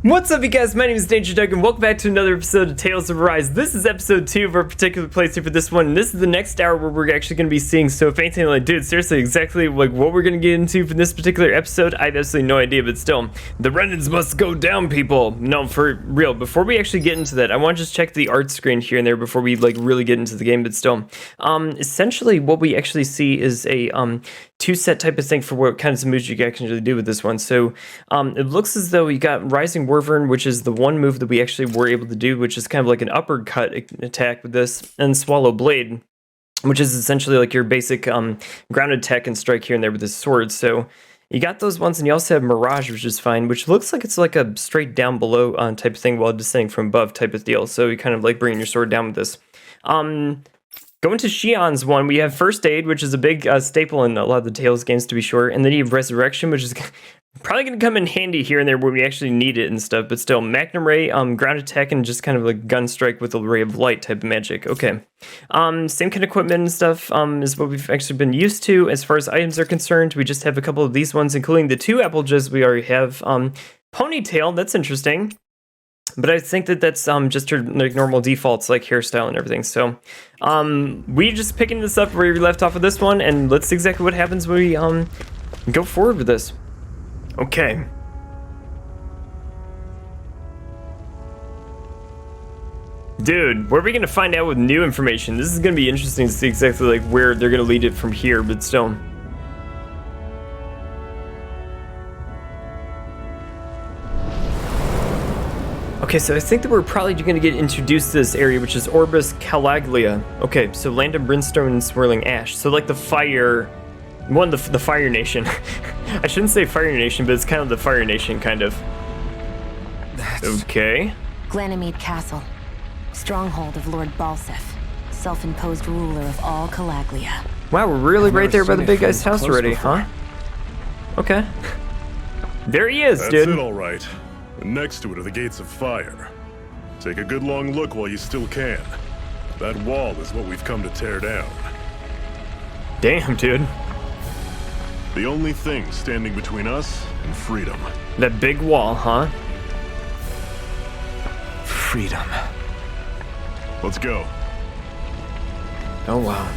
What's up, you guys? My name is Danger Doug, and welcome back to another episode of Tales of Berseria. This is episode 2 of our particular playthrough for this one, and this is the next hour where we're actually going to be seeing, so if anything, like, dude, seriously, exactly, like, what we're going to get into for this particular episode, I have absolutely no idea, but still, the Renans must go down, people. No, for real, before we actually get into that, I want to just check the art screen here and there before we, like, really get into the game, but still, essentially, what we actually see is a, two-set type of thing for what kinds of moves you can actually do with this one. So it looks as though you got Rising Wyvern, which is the one move that we actually were able to do, which is kind of like an uppercut attack with this, and Swallow Blade, which is essentially like your basic grounded attack and strike here and there with this sword. So you got those ones, and you also have Mirage, which is fine, which looks like it's like a straight down below type of thing while descending from above type of deal. So you kind of like bringing your sword down with this. Going to Shionne's one, we have First Aid, which is a big staple in a lot of the Tales games, to be sure. And then you have Resurrection, which is probably going to come in handy here and there where we actually need it and stuff. But still, Magnum Ray, ground attack, and just kind of like gun strike with a ray of light type of magic. Okay. Same kind of equipment and stuff is what we've actually been used to. As far as items are concerned, we just have a couple of these ones, including the 2 apple gems we already have. Ponytail, that's interesting. But I think that that's just your like normal defaults, like hairstyle and everything. So we just picking this up where we left off with this one, and let's see exactly what happens when we go forward with this. Okay. Dude, where are we gonna find out with new information? This is gonna be interesting to see exactly like where they're gonna lead it from here, but still. Okay, so I think that we're probably going to get introduced to this area, which is Orbis Calaglia. Okay, so land of Brimstone and swirling ash. So like the fire, the Fire Nation. I shouldn't say Fire Nation, but it's kind of the Fire Nation, kind of. Okay. Glanamede Castle, stronghold of Lord Balsef, self-imposed ruler of all Calaglia. Wow, we're really right there by the big guy's house already, huh? Okay. There he is, dude. That's it, all right. Next to it are the gates of fire. Take a good long look while you still can. That wall is what we've come to tear down. Damn, dude. The only thing standing between us and freedom. That big wall, huh? Freedom. Let's go. Oh, wow.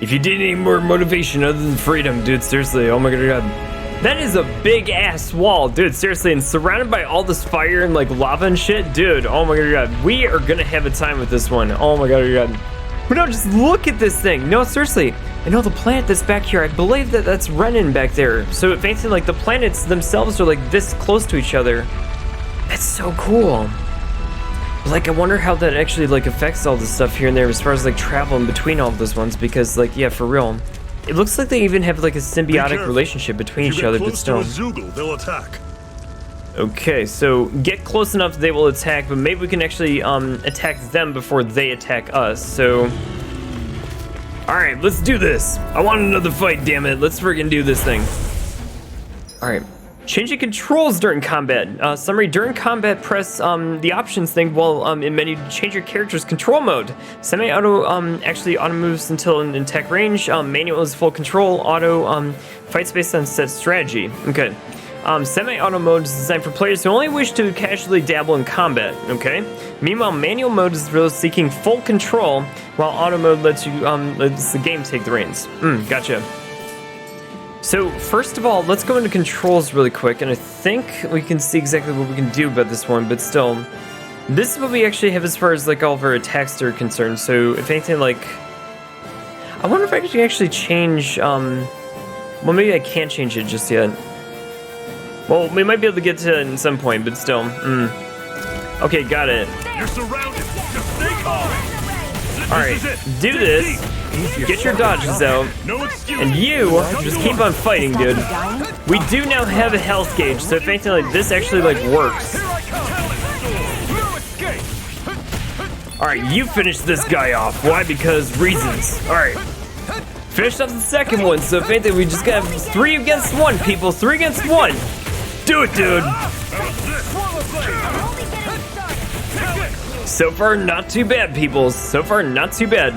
If you did any more motivation other than freedom, dude, seriously, oh my god. That is a big ass wall, dude, seriously, and surrounded by all this fire and like lava and shit, dude, oh my god, we are gonna have a time with this one, oh my god. But no, just look at this thing, no, seriously, I know the planet that's back here, I believe that that's Renan back there, so if anything, like the planets themselves are like this close to each other, that's so cool. Like, I wonder how that actually like affects all this stuff here and there as far as like traveling between all of those ones, because like, yeah, for real. It looks like they even have like a symbiotic relationship between each other, but still. They'll attack. Okay, so get close enough they will attack, but maybe we can actually attack them before they attack us. So, all right, let's do this. I want another fight, damn it. Let's friggin' do this thing. All right. Changing controls during combat. Summary, during combat, press the options thing while in menu to change your character's control mode. Semi-auto actually auto moves until in attack range. Manual is full control. Auto fights based on set strategy. Okay. Semi-auto mode is designed for players who only wish to casually dabble in combat. Okay. Meanwhile, manual mode is for those seeking full control, while auto mode lets the game take the reins. Gotcha. So, first of all, let's go into controls really quick, and I think we can see exactly what we can do about this one, but still, this is what we actually have as far as, like, all of our attacks are concerned, so if anything, like, I wonder if I can actually change, well, maybe I can't change it just yet. Well, we might be able to get to it at some point, but still, Okay, got it. You're surrounded! Just stay calm! Alright, do this. Get your dodges out, and you just keep on fighting, dude. We do now have a health gauge, so if anything like this actually like works. Alright, you finish this guy off. Why? Because reasons. Alright. Finished off the second one, so if anything, we just got 3 against 1, people. 3 against 1. Do it, dude. So far, not too bad, people. So far, not too bad.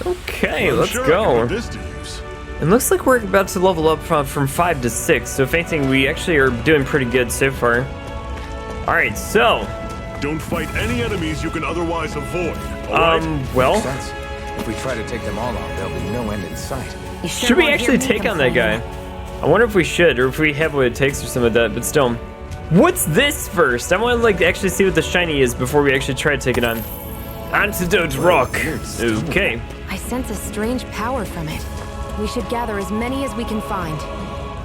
Okay, let's go. It looks like we're about to level up from 5 to 6, so if anything, we actually are doing pretty good so far. Alright, so. Don't fight any enemies you can otherwise avoid. All right? Well. Makes sense. If we try to take them all on, there'll be no end in sight. You sure Should we won't actually hear me take on that guy? complaining. I wonder if we should, or if we have what it takes or something like that, but still. What's this first? I want to like actually see what the shiny is before we actually try to take it on. Antidote rock. Okay. I sense a strange power from it. We should gather as many as we can find.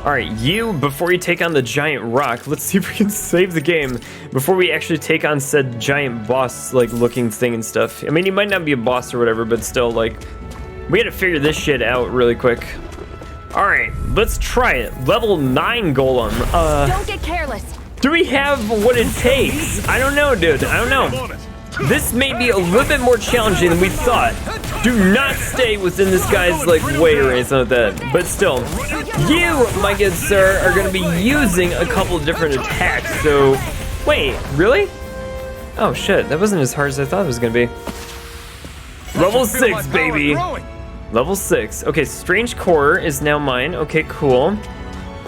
Alright, before you take on the giant rock, let's see if we can save the game before we actually take on said giant boss like looking thing and stuff. I mean, he might not be a boss or whatever, but still, like, we gotta figure this shit out really quick. Alright, let's try it. Level 9 golem. Don't get careless. Do we have what it takes? I don't know, dude. I don't know. This may be a little bit more challenging than we thought. Do not stay within this guy's like way or anything like that. But still, you, my good sir, are going to be using a couple of different attacks. So, wait, really? Oh shit, that wasn't as hard as I thought it was going to be. Level 6, baby. Level 6. Okay, Strange Core is now mine. Okay, cool.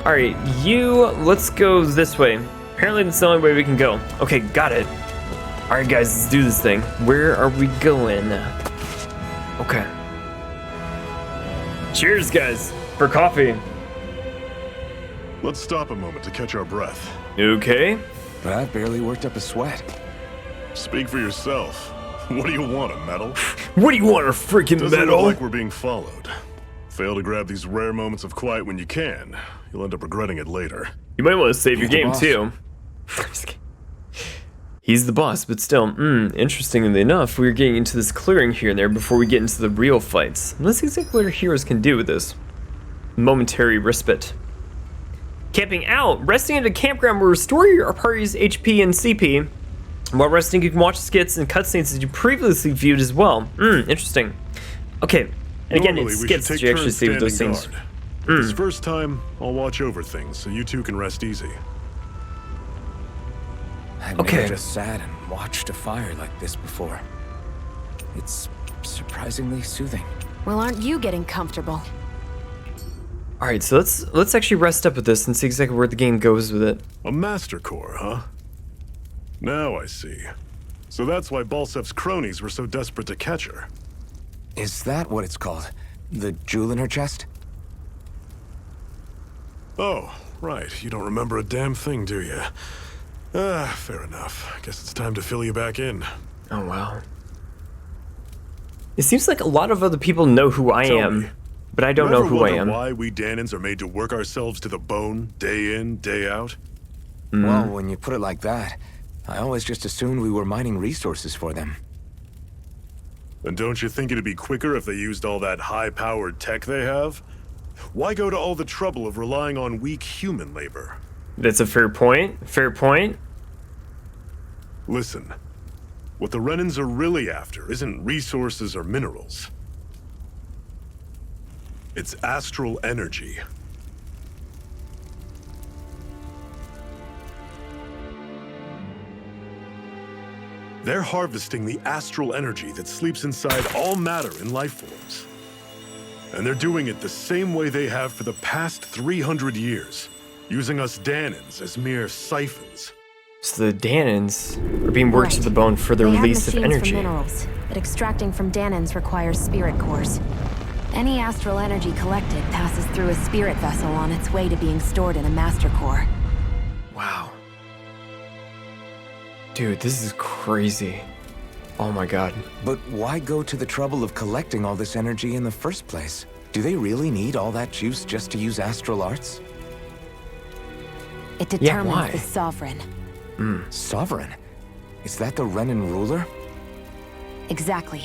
All right, let's go this way. Apparently that's the only way we can go. Okay, got it. All right, guys, let's do this thing. Where are we going? Okay. Cheers, guys, for coffee. Let's stop a moment to catch our breath. Okay. But I've barely worked up a sweat. Speak for yourself. What do you want, a medal? What do you want, a freaking Doesn't medal? look like we're being followed. Fail to grab these rare moments of quiet when you can. You'll end up regretting it later. You might want to save your He's the game, boss. too. I'm just kidding. He's the boss, but still, interestingly enough, we're getting into this clearing here and there before we get into the real fights. And that's exactly what our heroes can do with this. Momentary respite. Camping out. Resting at a campground will restore your party's HP and CP. While resting, you can watch skits and cutscenes that you previously viewed as well. Interesting. Okay, and again, Normally, it's we should skits that take you actually turns see with those standing things. guard. But this first time, I'll watch over things so you two can rest easy. I've Okay. never just sat and watched a fire like this before. It's surprisingly soothing. Well, aren't you getting comfortable? All right, so let's actually rest up with this and see exactly where the game goes with it. A master core, huh? Now I see. So that's why Balsef's cronies were so desperate to catch her. Is that what it's called? The jewel in her chest? Oh, right. You don't remember a damn thing, do you? Fair enough. Guess it's time to fill you back in. Oh, wow. It seems like a lot of other people know who I Tell am, me, but I don't know who I am. Why we Dahnans are made to work ourselves to the bone, day in, day out? Well, when you put it like that, I always just assumed we were mining resources for them. And don't you think it'd be quicker if they used all that high-powered tech they have? Why go to all the trouble of relying on weak human labor? That's a fair point. Fair point. Listen, what the Renans are really after isn't resources or minerals. It's astral energy. They're harvesting the astral energy that sleeps inside all matter in life forms. And they're doing it the same way they have for the past 300 years, using us Dahnans as mere siphons. So the Dahnans are being worked to Right. the bone for the They have release of machines energy. For minerals, but extracting from Dahnans requires spirit cores. Any astral energy collected passes through a spirit vessel on its way to being stored in a master core. Wow. Dude, this is crazy. Oh my god. But why go to the trouble of collecting all this energy in the first place? Do they really need all that juice just to use Astral Arts? It why? determines the sovereign. Sovereign? Is that the Renan ruler? Exactly.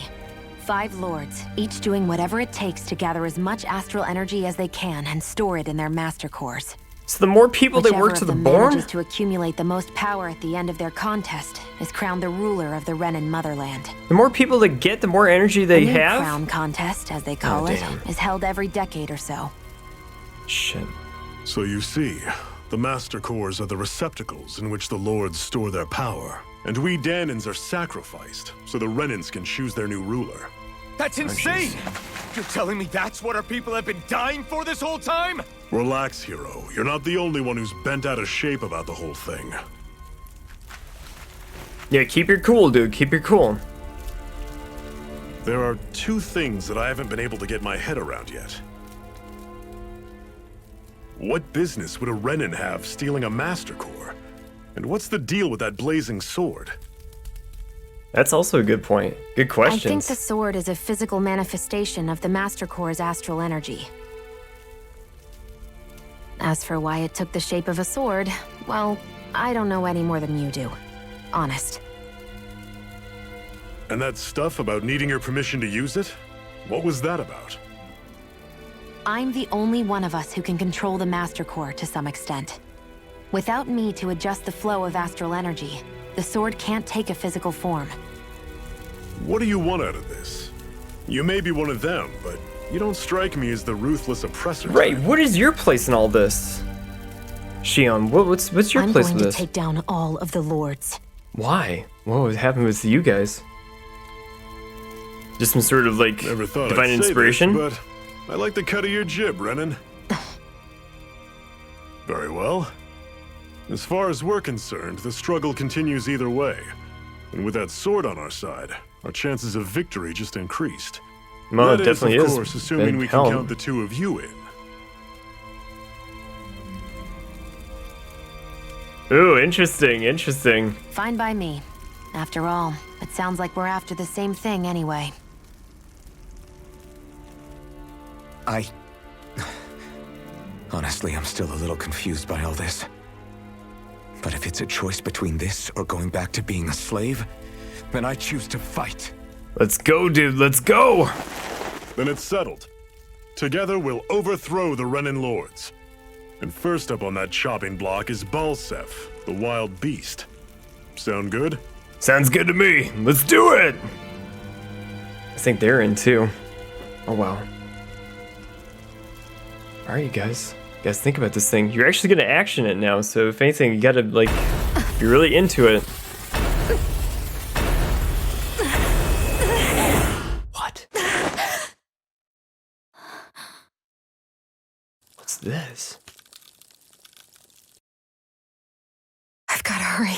5 lords, each doing whatever it takes to gather as much astral energy as they can and store it in their master cores. So the more people they Whichever work of to the them bone? manages to accumulate the most power at the end of their contest is crowned the ruler of the Renan motherland. The more people they get, the more energy they The new have? crown contest, as they call it, damn. is held every decade or so. Shit. So you see, the master cores are the receptacles in which the lords store their power. And we Dahnans are sacrificed, so the Renans can choose their new ruler. That's insane! You're telling me that's what our people have been dying for this whole time? Relax, hero. You're not the only one who's bent out of shape about the whole thing. Yeah, keep your cool, dude. Keep your cool. There are two things that I haven't been able to get my head around yet. What business would a Renan have stealing a Master Core? And what's the deal with that blazing sword? That's also a good point. Good questions. I think the sword is a physical manifestation of the Master Core's astral energy. As for why it took the shape of a sword, well, I don't know any more than you do. Honest. And that stuff about needing your permission to use it? What was that about? I'm the only one of us who can control the Master Core to some extent. Without me to adjust the flow of astral energy, the sword can't take a physical form. What do you want out of this? You may be one of them, but you don't strike me as the ruthless oppressor type. Right, what is your place in all this? Shionne, what's your I'm place going with to this? take down all of the lords. Why? What would happen with you guys? Just some sort of like Never thought divine I'd say inspiration? this, but I like the cut of your jib, Renan. Very well. As far as we're concerned, the struggle continues either way. And with that sword on our side, our chances of victory just increased. Well, it That definitely is, is. of course, assuming we Hell. can count the two of you in. Ooh, interesting, interesting. Fine by me. After all, it sounds like we're after the same thing anyway. Honestly, I'm still a little confused by all this. But if it's a choice between this or going back to being a slave, then I choose to fight. Let's go, dude, let's go! Then it's settled. Together we'll overthrow the Renan lords. And first up on that chopping block is Balsef, the wild beast. Sound good? Sounds good to me. Let's do it! I think they're in too. Oh, wow. Alright, you guys. You guys think about this thing. You're actually gonna action it now, so if anything, you gotta, like, be really into it. What? What's this? I've gotta hurry.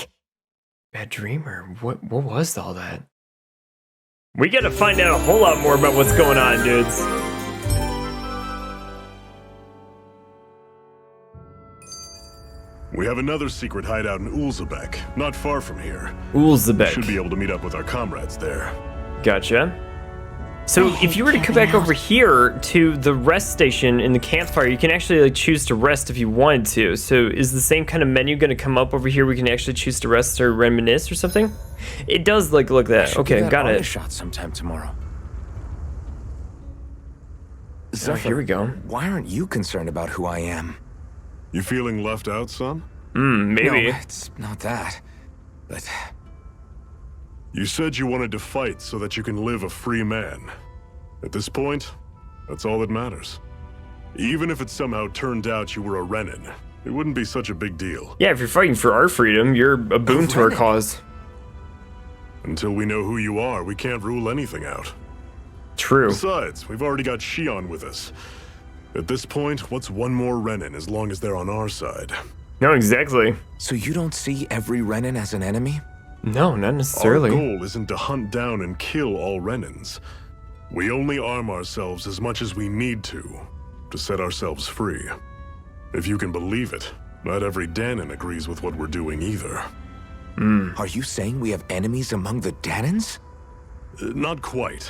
Bad dreamer. What was all that? We gotta find out a whole lot more about what's going on, dudes. We have another secret hideout in Ulzebek, not far from here. Ulzebek. Should be able to meet up with our comrades there. Gotcha. So if you were to come back over here to the rest station in the campfire, you can actually like choose to rest if you wanted to. So is the same kind of menu going to come up over here? We can actually choose to rest or reminisce or something? It does like look that. Okay, got A it. shot sometime tomorrow. Oh, Zephyr, here we go. why aren't you concerned about who I am? You feeling left out, son? Maybe. No, it's not that. But You said you wanted to fight so that you can live a free man. At this point, that's all that matters. Even if it somehow turned out you were a Renan, it wouldn't be such a big deal. Yeah, if you're fighting for our freedom, you're a boon to our Renan. cause. Until we know who you are, we can't rule anything out. True. Besides, we've already got Shionne with us. At this point, what's one more Renan as long as they're on our side? No, exactly. so you don't see every Renan as an enemy? No, not necessarily. Our goal isn't to hunt down and kill all Renans. We only arm ourselves as much as we need to set ourselves free. If you can believe it, not every Dahnan agrees with what we're doing either. Are you saying we have enemies among the Dahnans? Not quite.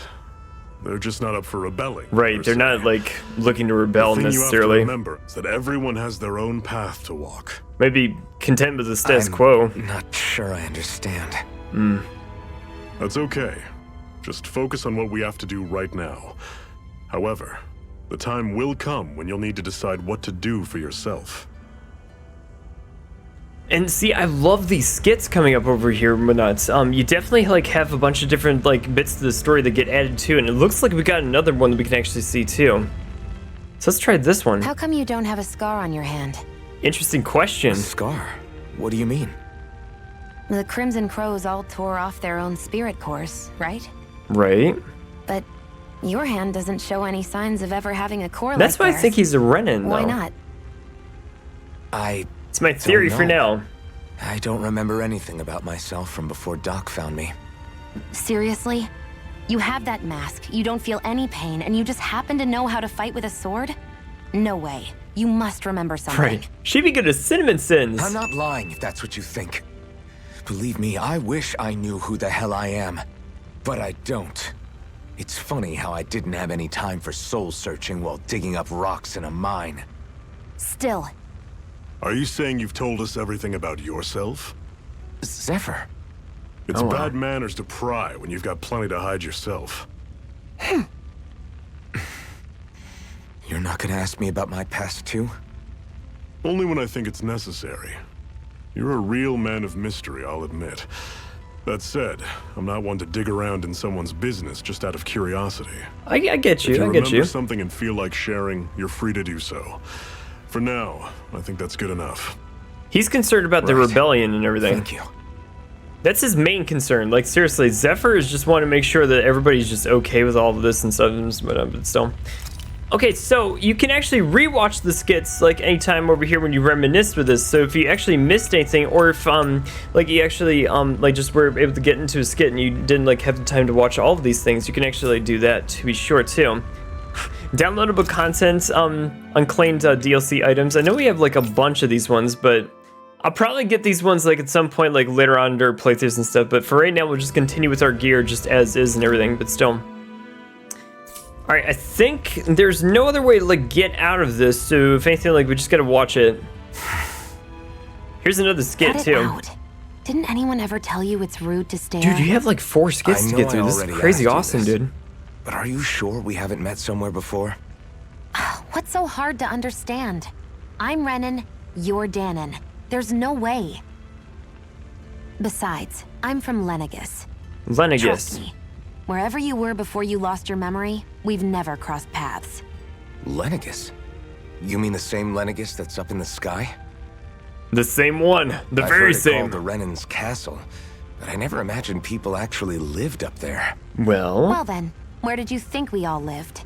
They're just not up for rebelling. Right, per they're se. not like looking to rebel The thing necessarily. you have to remember is that everyone has their own path to walk. Maybe content with the status I'm quo. not sure I understand. That's okay. Just focus on what we have to do right now. However, the time will come when you'll need to decide what to do for yourself. And see, I love these skits coming up over here, Renans. You definitely like have a bunch of different like bits to the story that get added to, and it looks like we got another one that we can actually see too. So let's try this one. How come you don't have a scar on your hand? Interesting question. A scar? What do you mean? The Crimson Crows all tore off their own spirit cores, right? Right? But your hand doesn't show any signs of ever having a core That's like why I theirs. think he's a Renan, though. Why not? I It's my theory for know. now. I don't remember anything about myself from before Doc found me. Seriously? You have that mask, you don't feel any pain, and you just happen to know how to fight with a sword? No way. You must remember something. Right. She'd be good at cinnamon sins. I'm not lying if that's what you think. Believe me, I wish I knew who the hell I am. But I don't. It's funny how I didn't have any time for soul searching while digging up rocks in a mine. Still, Are you saying you've told us everything about yourself? Zephyr. It's Oh, wow. bad manners to pry when you've got plenty to hide yourself. You're not gonna ask me about my past too? Only when I think it's necessary. You're a real man of mystery, I'll admit. That said, I'm not one to dig around in someone's business just out of curiosity. I get you. If you I remember get you. something and feel like sharing, you're free to do so. For now, I think that's good enough. He's concerned about the Right. rebellion and everything. Thank you. That's his main concern. Like, seriously, Zephyr is just want to make sure that everybody's just okay with all of this and stuff, but still. Okay, so you can actually rewatch the skits like anytime over here when you reminisce with this. So if you actually missed anything, or if like you actually like just were able to get into a skit and you didn't like have the time to watch all of these things, you can actually do that to be sure too. Downloadable content, unclaimed DLC items. I know we have like a bunch of these ones, but I'll probably get these ones like at some point like later on in our playthroughs and stuff. But for right now, we'll just continue with our gear just as is and everything. But still. All right, I think there's no other way to like get out of this, so if anything, like we just gotta watch it. Here's another skit cut it too. out. Didn't anyone ever tell you it's rude to stare? Dude, you have like 4 skits I to know get I through. This is already crazy asked you awesome, this. dude. But are you sure we haven't met somewhere before? What's so hard to understand? I'm Renan, you're Dahnan. There's no way. Besides, I'm from Lenegus. Trust Lenegus. me. Wherever you were before you lost your memory, we've never crossed paths. Lenegus? You mean the same Lenegus that's up in the sky? The same one. The I've very heard it same. called the Renans castle, but I never imagined people actually lived up there. Well, Well then, where did you think we all lived?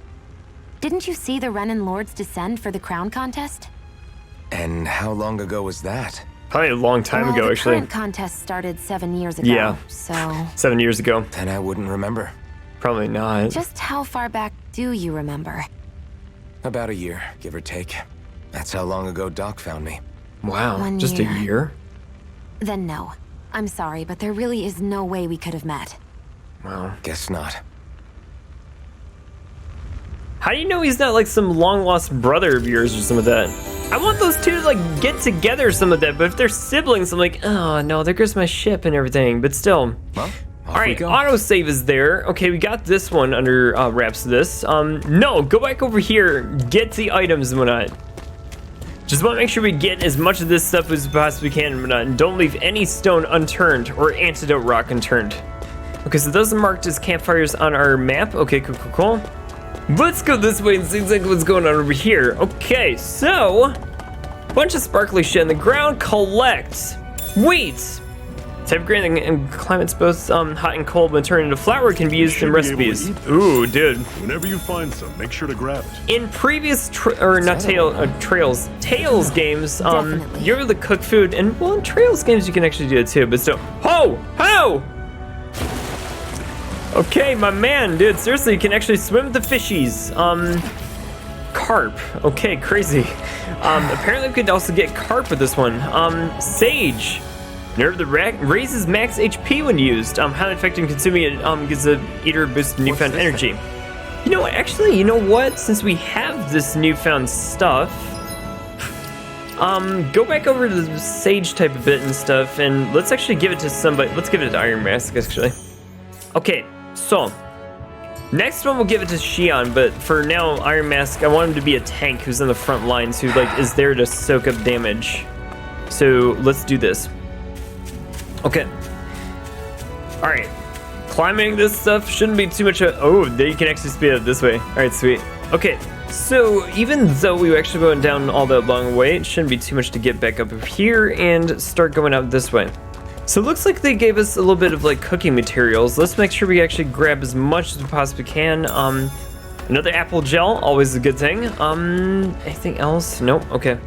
Didn't you see the Renan lords descend for the crown contest? And how long ago was that? probably a long time Well, ago, the actually. current contest started 7 years ago. Yeah. So, 7 years ago. Then I wouldn't remember. Probably not. just how far back do you remember? About a year, give or take. That's how long ago Doc found me. Wow, 1 just a year. year? Then no. I'm sorry, but there really is no way we could have met. Wow. Guess not. How do you know he's not like some long lost brother of yours or some of that? I want those two to like get together some of that, but if they're siblings, I'm like, oh no, there goes my ship and everything, but still. Well, off All we right, go. autosave is there. Okay, we got this one under wraps of this. No, go back over here, get the items and whatnot. Just want to make sure we get as much of this stuff as we possibly can and whatnot, and don't leave any stone unturned or antidote rock unturned. Okay, so those are marked as campfires on our map. Okay, cool. Let's go this way and see exactly what's going on over here. Okay, so bunch of sparkly shit on the ground. Collect wheat. Type of grain and climates both hot and cold when turned into flour can be used in should be able to recipes. eat this. Ooh, dude. Whenever you find some, make sure to grab it. In previous Tales games, Definitely. you're able to cook food, and well, in Trails games you can actually do it too. But still, ho! Okay, my man, dude. Seriously, you can actually swim with the fishies. Carp. Okay, crazy. Apparently we could also get carp with this one. Sage. Nerve that raises max HP when used. Highly effective in consuming it. Gives the eater a boost in newfound this energy. You know what? Actually, you know what? Since we have this newfound stuff, go back over to the sage type of bit and stuff, and let's actually give it to somebody. Let's give it to Iron Mask, actually. Okay, so next one we'll give it to Shionne, but for now, Iron Mask, I want him to be a tank who's in the front lines, who like is there to soak up damage. So let's do this. Okay. All right. Climbing this stuff shouldn't be too much. Oh, there you can actually speed up this way. All right, sweet. Okay. So even though we were actually going down all that long way, it shouldn't be too much to get back up here and start going out this way. So it looks like they gave us a little bit of like cooking materials. Let's make sure we actually grab as much as we possibly can. Another apple gel, always a good thing. Anything else? Nope. Okay.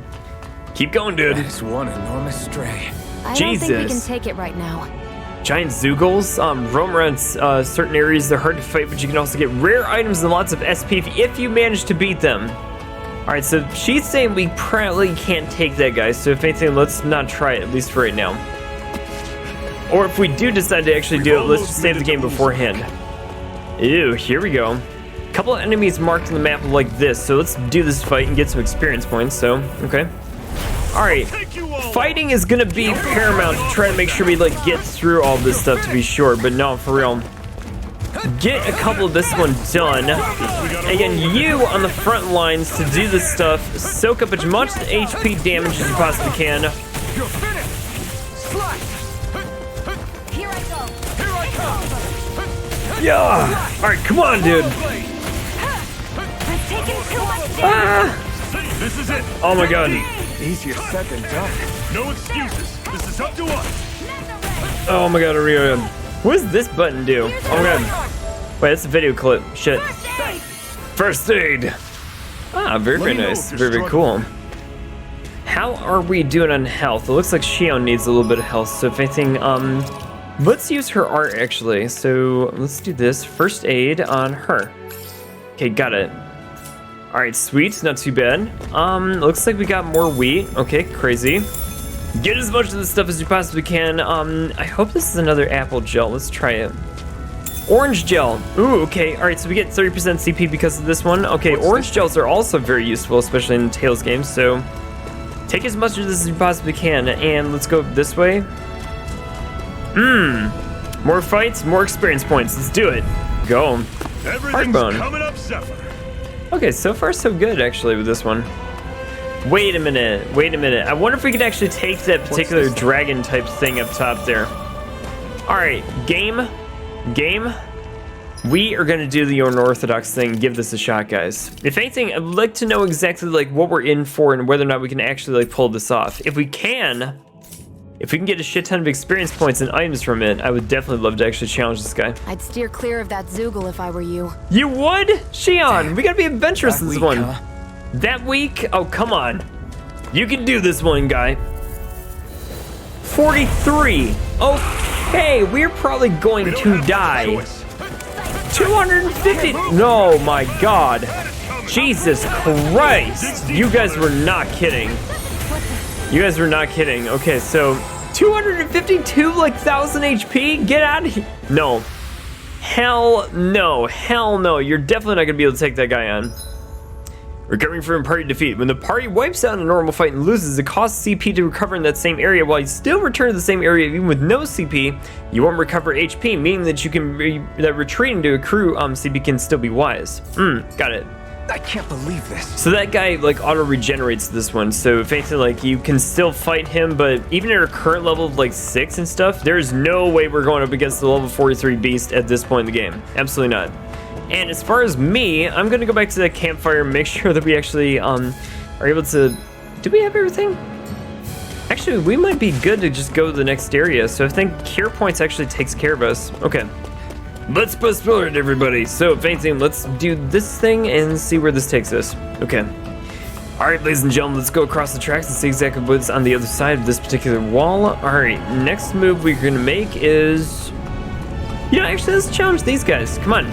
Keep going, dude. That is one enormous stray. I don't think we can Jesus. take it right now. Giant Zoogles roam around certain areas. They're hard to fight, but you can also get rare items and lots of SP if you manage to beat them. All right, so she's saying we probably can't take that guy. So if anything, let's not try it, at least for right now. Or if we do decide to actually do it, let's just save the game beforehand. Ew, here we go. A couple of enemies marked on the map like this. So let's do this fight and get some experience points. So, okay. All right, fighting is gonna be paramount to try to make sure we like get through all this stuff to be sure, but no, for real. Get a couple of this one done. Again, you on the front lines to do this stuff, soak up as much HP damage as you possibly can. You're finished! Slash! Here I go. Here I come! Yeah! All right, come on, dude. I've taken too much damage. Ah! This is it. Oh my god. Easier said than done. No excuses. This is up to us. Oh my god, Aria. What does this button do? Oh my god. Wait, that's a video clip. Shit. First aid. Ah, very, very nice. Very, very cool. How are we doing on health? It looks like Shionne needs a little bit of health. So if anything, let's use her art actually. So let's do this. First aid on her. Okay, got it. All right, sweet, not too bad. Looks like we got more wheat. Okay, crazy. Get as much of this stuff as you possibly can. I hope this is another apple gel. Let's try it. Orange gel. Ooh, okay. All right, so we get 30% CP because of this one. Okay, orange gels are also very useful, especially in Tales games. So take as much of this as you possibly can, and let's go this way. More fights, more experience points. Let's do it. Go. Everything's Hardbone. coming up, Zephyr. Okay, so far so good actually with this one. Wait a minute. I wonder if we could actually take that particular dragon type thing up top there. All right, game. We are gonna do the unorthodox thing. Give this a shot, guys. If anything, I'd like to know exactly like what we're in for and whether or not we can actually like pull this off. If we can get a shit ton of experience points and items from it, I would definitely love to actually challenge this guy. I'd steer clear of that Zoogle if I were you. You would? Shionne, we gotta be adventurous in this one. Huh? That week? Oh, come on. You can do this one, guy. 43. Okay, we're probably going to die. 250. No, my God. Jesus Christ. You guys were not kidding. Okay, so 252 like 1,000 HP? Get out of here. No. Hell no. You're definitely not gonna be able to take that guy on. Recovering from party defeat. When the party wipes out in a normal fight and loses, it costs CP to recover in that same area. While you still return to the same area even with no CP, you won't recover HP, meaning that you can that retreating to accrue CP can still be wise. Got it. I can't believe this. So that guy like auto regenerates this one. So if anything, like you can still fight him, but even at our current level of like 6 and stuff, there's no way we're going up against the level 43 beast at this point in the game. Absolutely not. And as far as me, I'm gonna go back to that campfire and make sure that we actually are able to. Do we have everything? Actually, we might be good to just go to the next area. So I think cure points actually takes care of us. Okay. Let's push forward, everybody. So if anything, let's do this thing and see where this takes us. Okay. All right, ladies and gentlemen, let's go across the tracks and see exactly what's on the other side of this particular wall. All right, next move we're gonna make is, actually let's challenge these guys. Come on.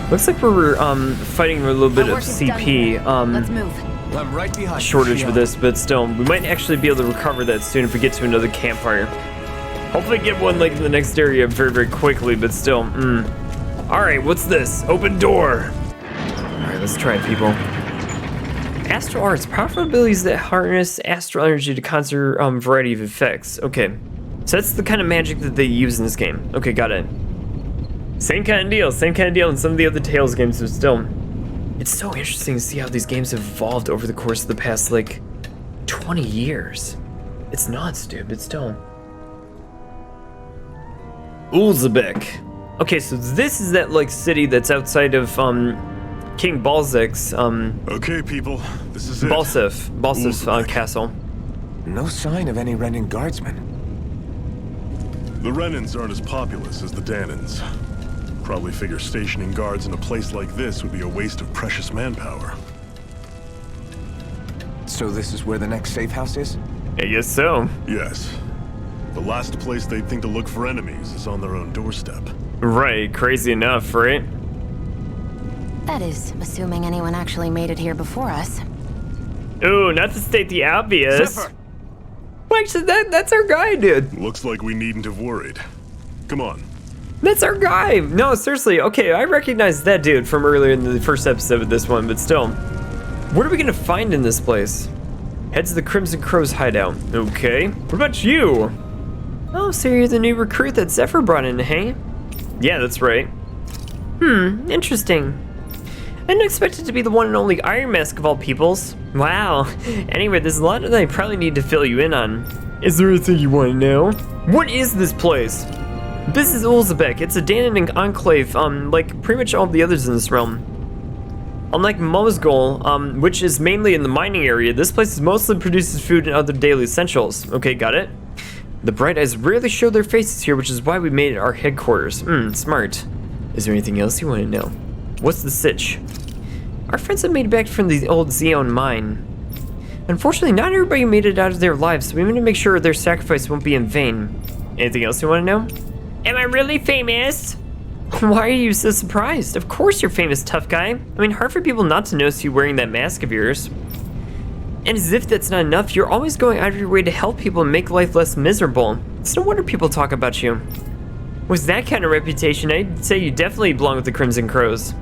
Looks like we're fighting a little bit of CP Let's move. I'm right behind shortage you, with this, but still, we might actually be able to recover that soon if we get to another campfire. Hopefully get one like in the next area very, very quickly, but still, All right, what's this? Open door. All right, let's try it, people. Astral Arts, powerful abilities that harness astral energy to conjure a variety of effects. Okay, so that's the kind of magic that they use in this game. Okay, got it. Same kind of deal in some of the other Tales games, but still. It's so interesting to see how these games have evolved over the course of the past, like, 20 years. It's nuts, dude, but still. Ulzebek. Okay, so this is that, like, city that's outside of, King Balzek's, Okay, people, this is it. Balsef's Ulzebek. castle. No sign of any Renan guardsmen. The Renans aren't as populous as the Dahnans. Probably figure stationing guards in a place like this would be a waste of precious manpower. So this is where the next safe house is? I guess so. Yes. The last place they'd think to look for enemies is on their own doorstep. Right, crazy enough, right? That is, assuming anyone actually made it here before us. Ooh, not to state the obvious. Zipper! Well, actually, that's our guy, dude. Looks like we needn't have worried. Come on. That's our guy. No, seriously. Okay, I recognize that dude from earlier in the first episode of this one, but still. What are we gonna find in this place? Head to the Crimson Crow's hideout. Okay. What about you? Oh, so you're the new recruit that Zephyr brought in, hey? Yeah, that's right. Interesting. I didn't expect it to be the one and only Iron Mask of all peoples. Wow. Anyway, there's a lot that I probably need to fill you in on. Is there anything you want to know? What is this place? This is Ulzebek. It's a Dahnan enclave, like pretty much all the others in this realm. Unlike Mosgol, which is mainly in the mining area, this place mostly produces food and other daily essentials. Okay, got it. The Bright Eyes rarely show their faces here, which is why we made it our headquarters. Smart. Is there anything else you want to know? What's the sitch? Our friends have made it back from the old Xeon mine. Unfortunately, not everybody made it out of their lives, so we want to make sure their sacrifice won't be in vain. Anything else you want to know? Am I really famous? Why are you so surprised? Of course you're famous, tough guy. I mean, hard for people not to notice you wearing that mask of yours. And as if that's not enough, you're always going out of your way to help people and make life less miserable. It's no wonder people talk about you. With that kind of reputation, I'd say you definitely belong with the Crimson Crows.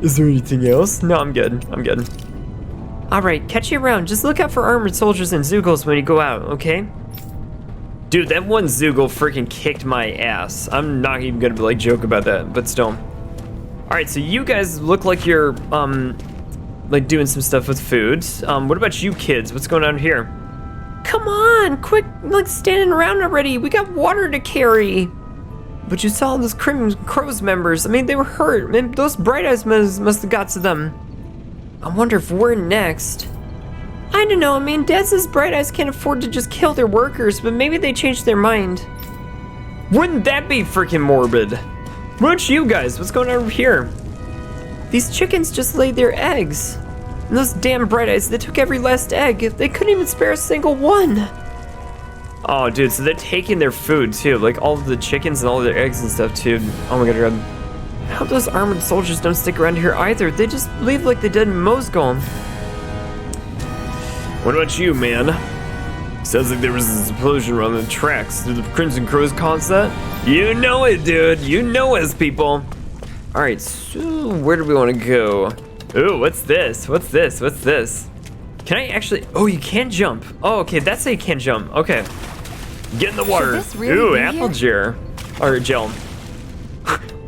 Is there anything else? No, I'm good. I'm good. Alright, catch you around. Just look out for armored soldiers and Zeugles when you go out, okay? Dude, that one Zeugl freaking kicked my ass. I'm not even gonna like joke about that, but still. Alright, so you guys look like you're like doing some stuff with food. What about you kids? What's going on here? Come on, quick, like standing around already. We got water to carry. But you saw those Crimson Crows members. I mean, they were hurt. And those Bright Eyes must have got to them. I wonder if we're next. I don't know. I mean, Dad says Bright Eyes can't afford to just kill their workers, but maybe they changed their mind. Wouldn't that be freaking morbid? What about you guys? What's going on over here? These chickens just laid their eggs. And those damn Bright Eyes, they took every last egg. They couldn't even spare a single one. Oh, dude, so they're taking their food, too. Like, all of the chickens and all of their eggs and stuff, too. Oh my god. I hope those armored soldiers don't stick around here either. They just leave like they did in Mosgol. What about you, man? Sounds like there was an explosion around the tracks. Do the Crimson Crows cause that? You know it, dude. You know us, people. Alright, so where do we want to go? Ooh, what's this? What's this? What's this? Can I actually... Oh, you can jump. Oh, okay, that's how you can jump. Okay. Get in the water. Should this really Ooh, be apple here? gel. Or gel.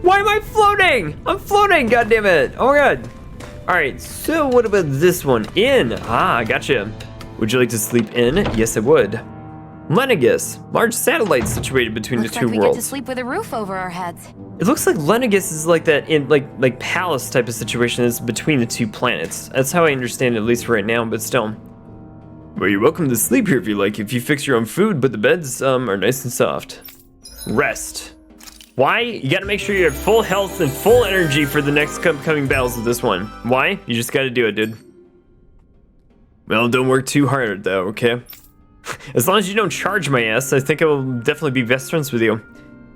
Why am I floating? I'm floating, goddammit. Oh my god. Alright, so what about this one? In. Ah, gotcha. Would you like to sleep in? Yes, I would. Lenegus. Large satellite situated between Looks the two like we worlds. get to sleep with a roof over our heads. It looks like Lenegus is like that in like palace type of situation is between the two planets. That's how I understand it, at least right now, but still. Well, you're welcome to sleep here if you like, if you fix your own food, but the beds are nice and soft. Rest. Why? You gotta make sure you have full health and full energy for the next coming battles of this one. Why? You just gotta do it, dude. Well, don't work too hard though, okay? As long as you don't charge my ass, I think I will definitely be best friends with you.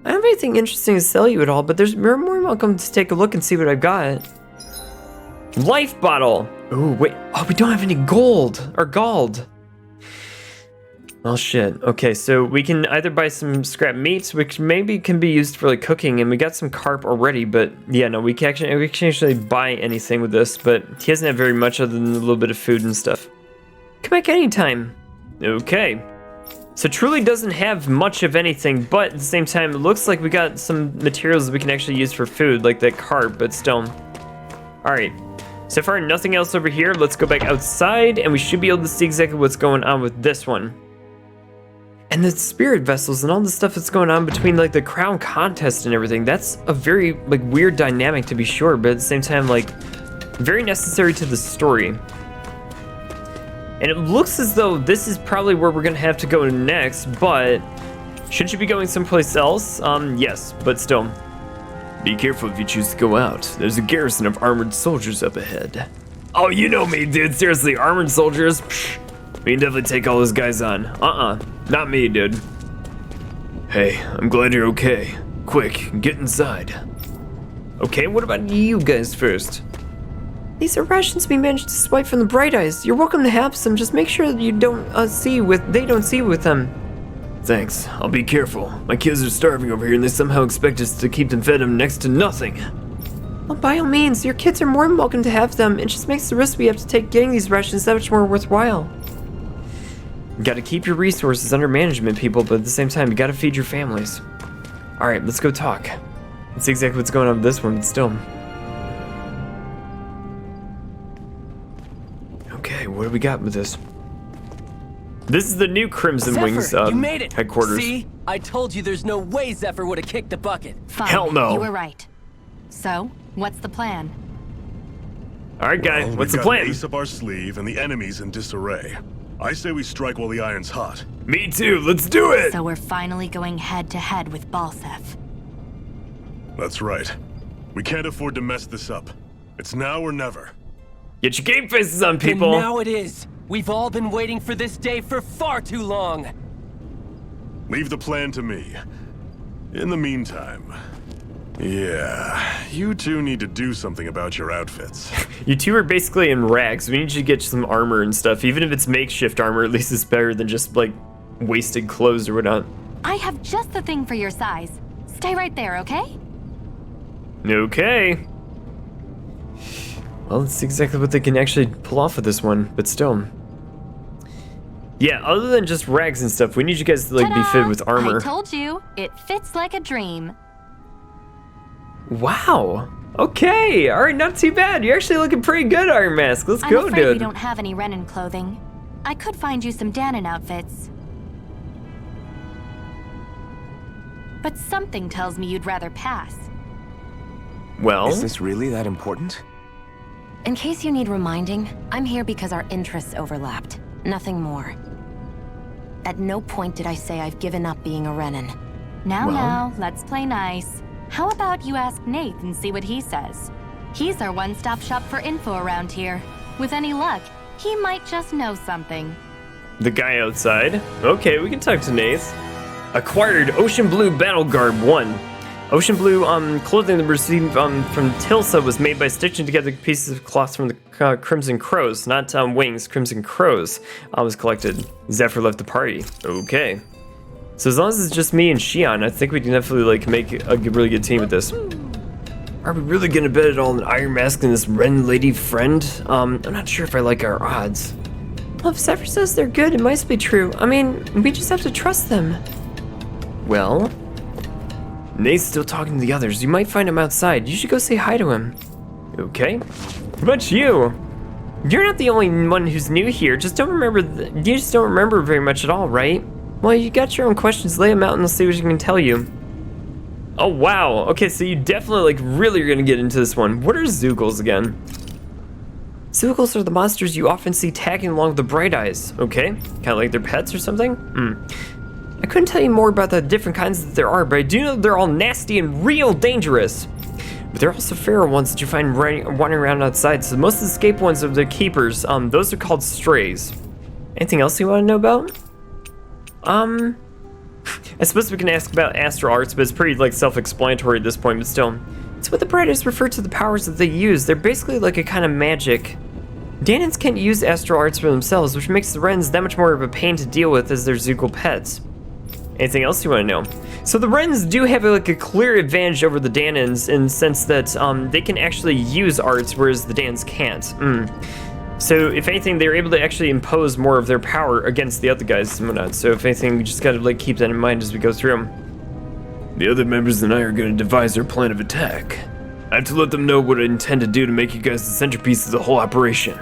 I don't have anything interesting to sell you at all, but you're more welcome to take a look and see what I've got. Life bottle. Oh, wait. Oh, we don't have any gold or gald. Oh, shit. Okay, so we can either buy some scrap meats, which maybe can be used for like cooking, and we got some carp already, but yeah, no, we can actually buy anything with this, but he doesn't have very much other than a little bit of food and stuff. Come back anytime. Okay. So truly doesn't have much of anything, but at the same time, it looks like we got some materials that we can actually use for food, like that carp, but still. Alright. So far, nothing else over here. Let's go back outside, and we should be able to see exactly what's going on with this one. And the spirit vessels and all the stuff that's going on between like the crown contest and everything, that's a very like weird dynamic to be sure, but at the same time like very necessary to the story. And it looks as though this is probably where we're gonna have to go next, but shouldn't you be going someplace else? Yes, but still. Be careful if you choose to go out. There's a garrison of armored soldiers up ahead. Oh, you know me, dude. Seriously, armored soldiers? Psh, we can definitely take all those guys on. Not me, dude. Hey, I'm glad you're okay. Quick, get inside. Okay, what about you guys first? These are rations we managed to swipe from the Bright Eyes. You're welcome to have some, just make sure that you don't they don't see with them. Thanks, I'll be careful. My kids are starving over here and they somehow expect us to keep them fed on next to nothing. Well, by all means, your kids are more than welcome to have them. It just makes the risk we have to take getting these rations that much more worthwhile. You gotta keep your resources under management, people, but at the same time, you gotta feed your families. Alright, let's go talk. Let's see exactly what's going on with this one, but still. Okay, what do we got with this? This is the new Crimson Zephyr, Wings you made it. headquarters. See? I told you there's no way Zephyr would have kicked the bucket. Fine. Hell no. You were right. So, what's the plan? Alright, guy, Well, what's the we've got plan? an ace up our sleeve and the enemy's in disarray. I say we strike while the iron's hot. Me too, let's do it! So we're finally going head to head with Balsef. That's right. We can't afford to mess this up. It's now or never. Get your game faces on, Then people! now it is. We've all been waiting for this day for far too long. Leave the plan to me. In the meantime, yeah, you two need to do something about your outfits. You two are basically in rags. We need you to get some armor and stuff. Even if it's makeshift armor, at least it's better than just, like, wasted clothes or whatnot. I have just the thing for your size. Stay right there, okay? Okay. Well, let's see exactly what they can actually pull off with this one, but still. Yeah, other than just rags and stuff, we need you guys to, like, be Ta-da! fitted with armor. I told you, it fits like a dream. Wow. Okay. All right, not too bad. You're actually looking pretty good, Iron Mask. Let's I'm go, afraid dude. we don't have any Renan clothing. I could find you some Dahnan outfits. But something tells me you'd rather pass. Well, Is this really that important? In case you need reminding, I'm here because our interests overlapped. Nothing more. At no point did I say I've given up being a Renan. Now, let's play nice. How about you ask Nate and see what he says? He's our one-stop shop for info around here. With any luck, he might just know something. the guy outside. Okay, we can talk to Nath. Acquired Ocean Blue Battle Garb 1. Ocean Blue clothing that received from Tilsa was made by stitching together pieces of cloth from the Crimson Crows, not wings, Crimson Crows was collected. Zephyr left the party. Okay. So as long as it's just me and Shionne, I think we can definitely like make a really good team with this. Are we really gonna bet it all on Iron Mask and this Ren lady friend? I'm not sure if I like our odds. Well, if Zephyr says they're good, it must be true. I mean, we just have to trust them. Well, Nate's still talking to the others. You might find him outside. You should go say hi to him. Okay. What about you? You're not the only one who's new here. Just don't remember. You just don't remember very much at all, right? Well, you got your own questions. Lay them out, and I'll see what you can tell you. Oh wow. Okay, so you definitely really are gonna get into this one. What are Zoogles again? Zoogles are the monsters you often see tagging along with the Bright Eyes. Okay, kind of like their pets or something. I couldn't tell you more about the different kinds that there are, but I do know they're all nasty and real dangerous. But there are also feral ones that you find wandering around outside. So most of the escape ones are the keepers. Those are called strays. Anything else you want to know about? I suppose we can ask about Astral Arts, but it's pretty self-explanatory at this point. But still, it's what the Bright Eyes refer to the powers that they use. They're basically like a kind of magic. Dahnans can't use Astral Arts for themselves, which makes the Renans that much more of a pain to deal with as their Zoogle pets. Anything else you want to know? So the Renans do have a clear advantage over the Dahnans in the sense that they can actually use arts, whereas the Dahnans can't. So if anything, they're able to actually impose more of their power against the other guys and whatnot. So if anything, we just gotta keep that in mind as we go through them. The other members and I are gonna devise our plan of attack. I have to let them know what I intend to do to make you guys the centerpiece of the whole operation.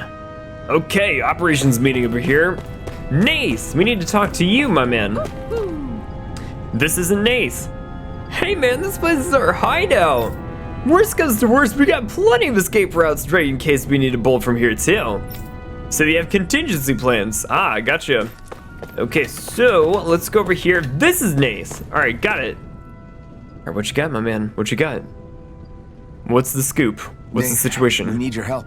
Okay, operations meeting over here. Nath, we need to talk to you, my man. This isn't Nath. Hey man, this place is our hideout. Worst comes to worst, we got plenty of escape routes ready in case we need to bolt from here too. So you have contingency plans. Ah, gotcha. Okay, so let's go over here. This is Nath. All right, got it. All right, what you got, my man? What you got? What's the scoop? What's the We situation? need your help.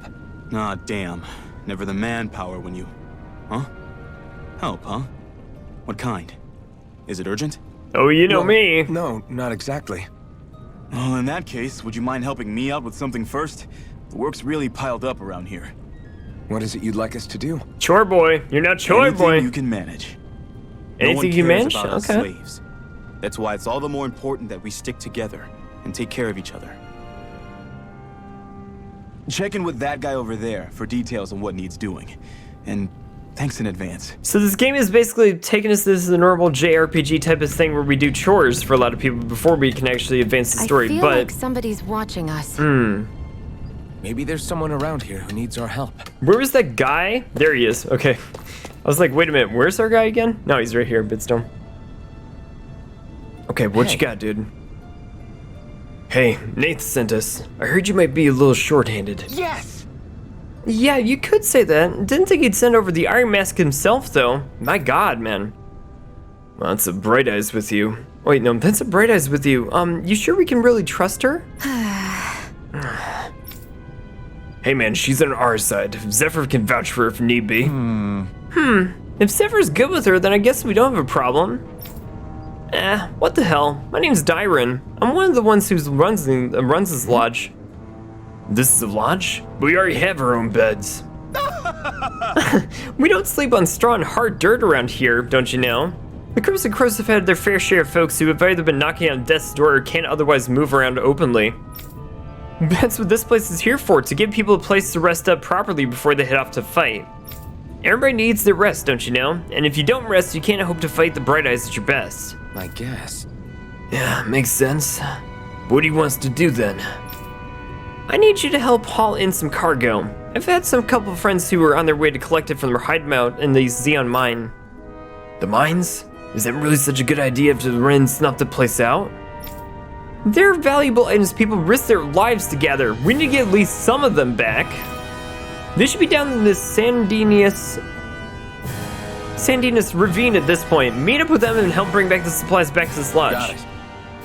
Ah, damn. Never the manpower when you... Huh? Help, huh? What kind? Is it urgent? Oh, you know me. No, not exactly. Well, in that case, would you mind helping me out with something first? The work's really piled up around here. What is it you'd like us to do? Chore boy. You're not chore Anything boy. you can manage. Anything no you one cares manage? about us Okay. slaves. That's why it's all the more important that we stick together and take care of each other. Check in with that guy over there for details on what needs doing. And thanks in advance. So this game is basically taking us this is a normal JRPG type of thing where we do chores for a lot of people before we can actually advance the story. I feel but like somebody's watching us. Maybe there's someone around here who needs our help. where was that guy? There he is. Okay. I was like, wait a minute, where's our guy again? No, he's right here, Brimstone. Okay, what you got, dude? Hey, Nate sent us. I heard you might be a little short-handed. Yes! Yeah, you could say that. Didn't think he'd send over the Iron Mask himself, though. My god, man. Well, that's a Bright Eyes with you. Wait, no, that's a Bright Eyes with you. You sure we can really trust her? Hey, man, she's on our side. Zephyr can vouch for her if need be. If Zephyr's good with her, then I guess we don't have a problem. What the hell? My name's Dyron. I'm one of the ones who runs this lodge. This is a lodge? We already have our own beds. We don't sleep on straw and hard dirt around here, don't you know? The Crimson Crows have had their fair share of folks who have either been knocking on death's door or can't otherwise move around openly. That's what this place is here for, to give people a place to rest up properly before they head off to fight. Everybody needs their rest, don't you know? And if you don't rest, you can't hope to fight the Bright Eyes at your best. I guess. Yeah, makes sense. What do you want us to do then? I need you to help haul in some cargo. I've had some couple friends who were on their way to collect it from their hideout in the Xeon mine. The mines? Is that really such a good idea if the Renans snuff the place out? They're valuable items people risk their lives to gather. We need to get at least some of them back. They should be down in this Sandinus ravine at this point. Meet up with them and help bring back the supplies back to this lodge. Got it.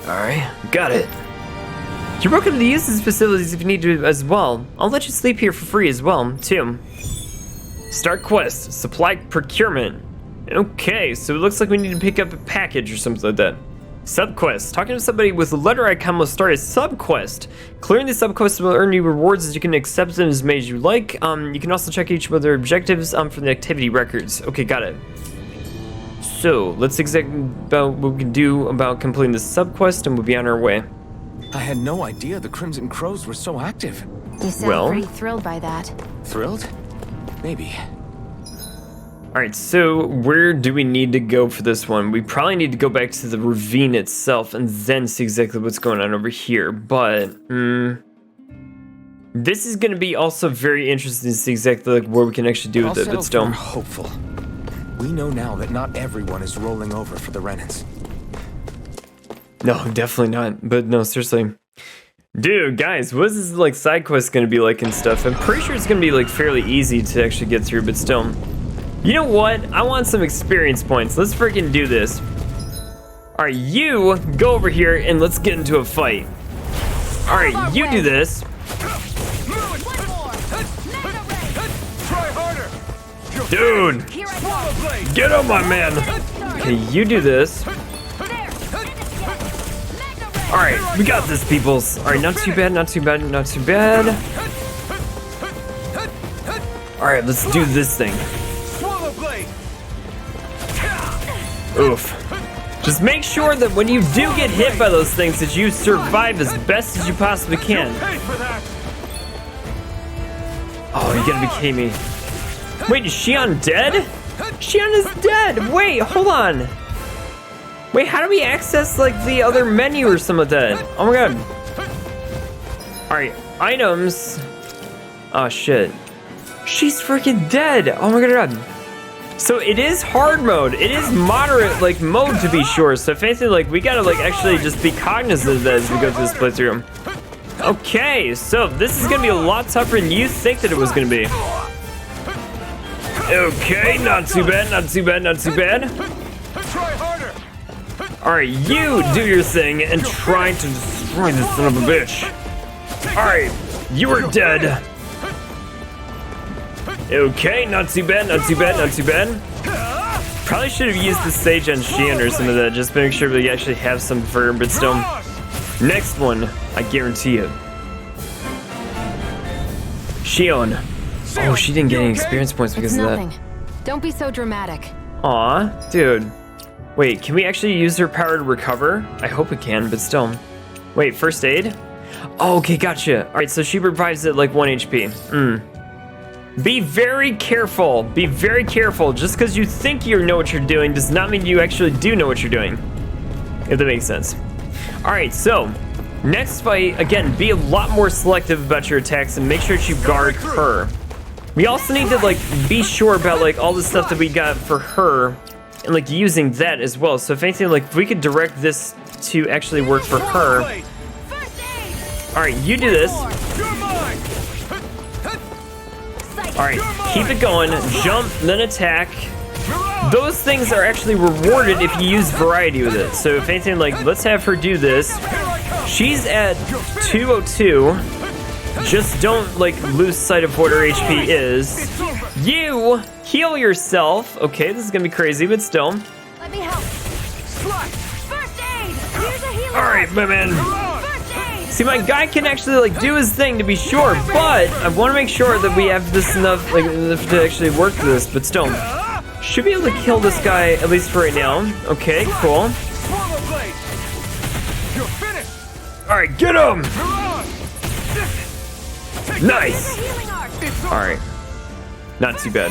Alright, got it. You're welcome to use these facilities if you need to as well. I'll let you sleep here for free as well, too. Start quest, supply procurement. Okay, so it looks like we need to pick up a package or something like that. Subquest. Talking to somebody with a letter icon will start a subquest. Clearing the subquest will earn you rewards as you can accept them as many as you like. You can also check each of their objectives from the activity records. Okay, got it. So, let's exactly about what we can do about completing this subquest and we'll be on our way. I had no idea the Crimson Crows were so active. You sound pretty thrilled by that. Thrilled? Maybe. Alright, so where do we need to go for this one? We probably need to go back to the ravine itself and then see exactly what's going on over here, but this is going to be also very interesting to see exactly like what we can actually do with it, but still. We're hopeful. We know now that not everyone is rolling over for the Renans. No, definitely not, but no, seriously. Dude, guys, what is this like side quest going to be like and stuff? I'm pretty sure it's going to be like fairly easy to actually get through, but still. You know what? I want some experience points. Let's freaking do this. Alright, you go over here and let's get into a fight. Alright, you do this. Try harder! Dude! Get on my man! Okay, you do this. Alright, we got this, peoples. Alright, not too bad, not too bad, not too bad. Alright, let's do this thing. Oof. Just make sure that when you do get hit by those things that you survive as best as you possibly can. Oh, you gotta be kidding me. Wait, is Shionne dead? Shionne is dead! Wait, hold on. Wait, how do we access like the other menu or some of that? Oh my god. Alright, items. Oh shit. She's freaking dead! Oh my god. So it is hard mode. It is moderate like mode to be sure. So if anything, like we gotta like actually just be cognizant of that as we go through this playthrough. Okay, so this is gonna be a lot tougher than you think that it was gonna be. Okay, not too bad, not too bad, not too bad. Alright, you do your thing and try to destroy this son of a bitch. Alright, you are dead. Okay, not too bad, not too bad, not too bad. Probably should have used the Sage on Shionne or some of that, just to make sure we actually have some for Brimstone. Next one, I guarantee it. Shionne. Oh, she didn't get any experience points because It's of nothing. that. Don't be so dramatic. Aw, dude. Wait, can we actually use her power to recover? I hope we can, but still. Wait, first aid? Oh, okay, gotcha. Alright, so she revives at like 1 HP. Be very careful. Be very careful. Just because you think you know what you're doing does not mean you actually do know what you're doing. If that makes sense. Alright, so next fight, again, be a lot more selective about your attacks and make sure that you guard her. We also need to like be sure about like all the stuff that we got for her and like using that as well. So if anything, like if we could direct this to actually work for her. Alright, you do this. Alright, keep it going. Jump, then attack. Those things are actually rewarded if you use variety with it. So if anything, like let's have her do this. She's at 202. Just don't like lose sight of what her HP is. You heal yourself. Okay, this is gonna be crazy, but still. Let me help. First aid. Here's a healer. All right, my man. First aid. See, my guy can actually like do his thing to be sure, but I want to make sure that we have this enough to actually work this. But still, should be able to kill this guy at least for right now. Okay, cool. All right, get him. Nice. All right, not too bad.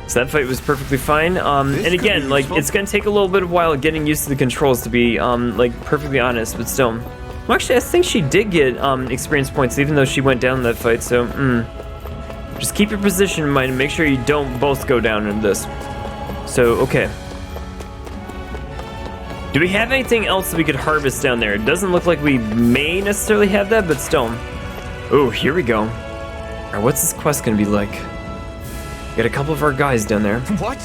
So that fight was perfectly fine. And again, like it's gonna take a little bit of while getting used to the controls, to be like perfectly honest. But still, well, actually, I think she did get experience points even though she went down in that fight. So just keep your position in mind and make sure you don't both go down in this. So okay. Do we have anything else that we could harvest down there? It doesn't look like we may necessarily have that, but still. Oh, here we go. All right, what's this quest gonna be like? Got a couple of our guys down there. What?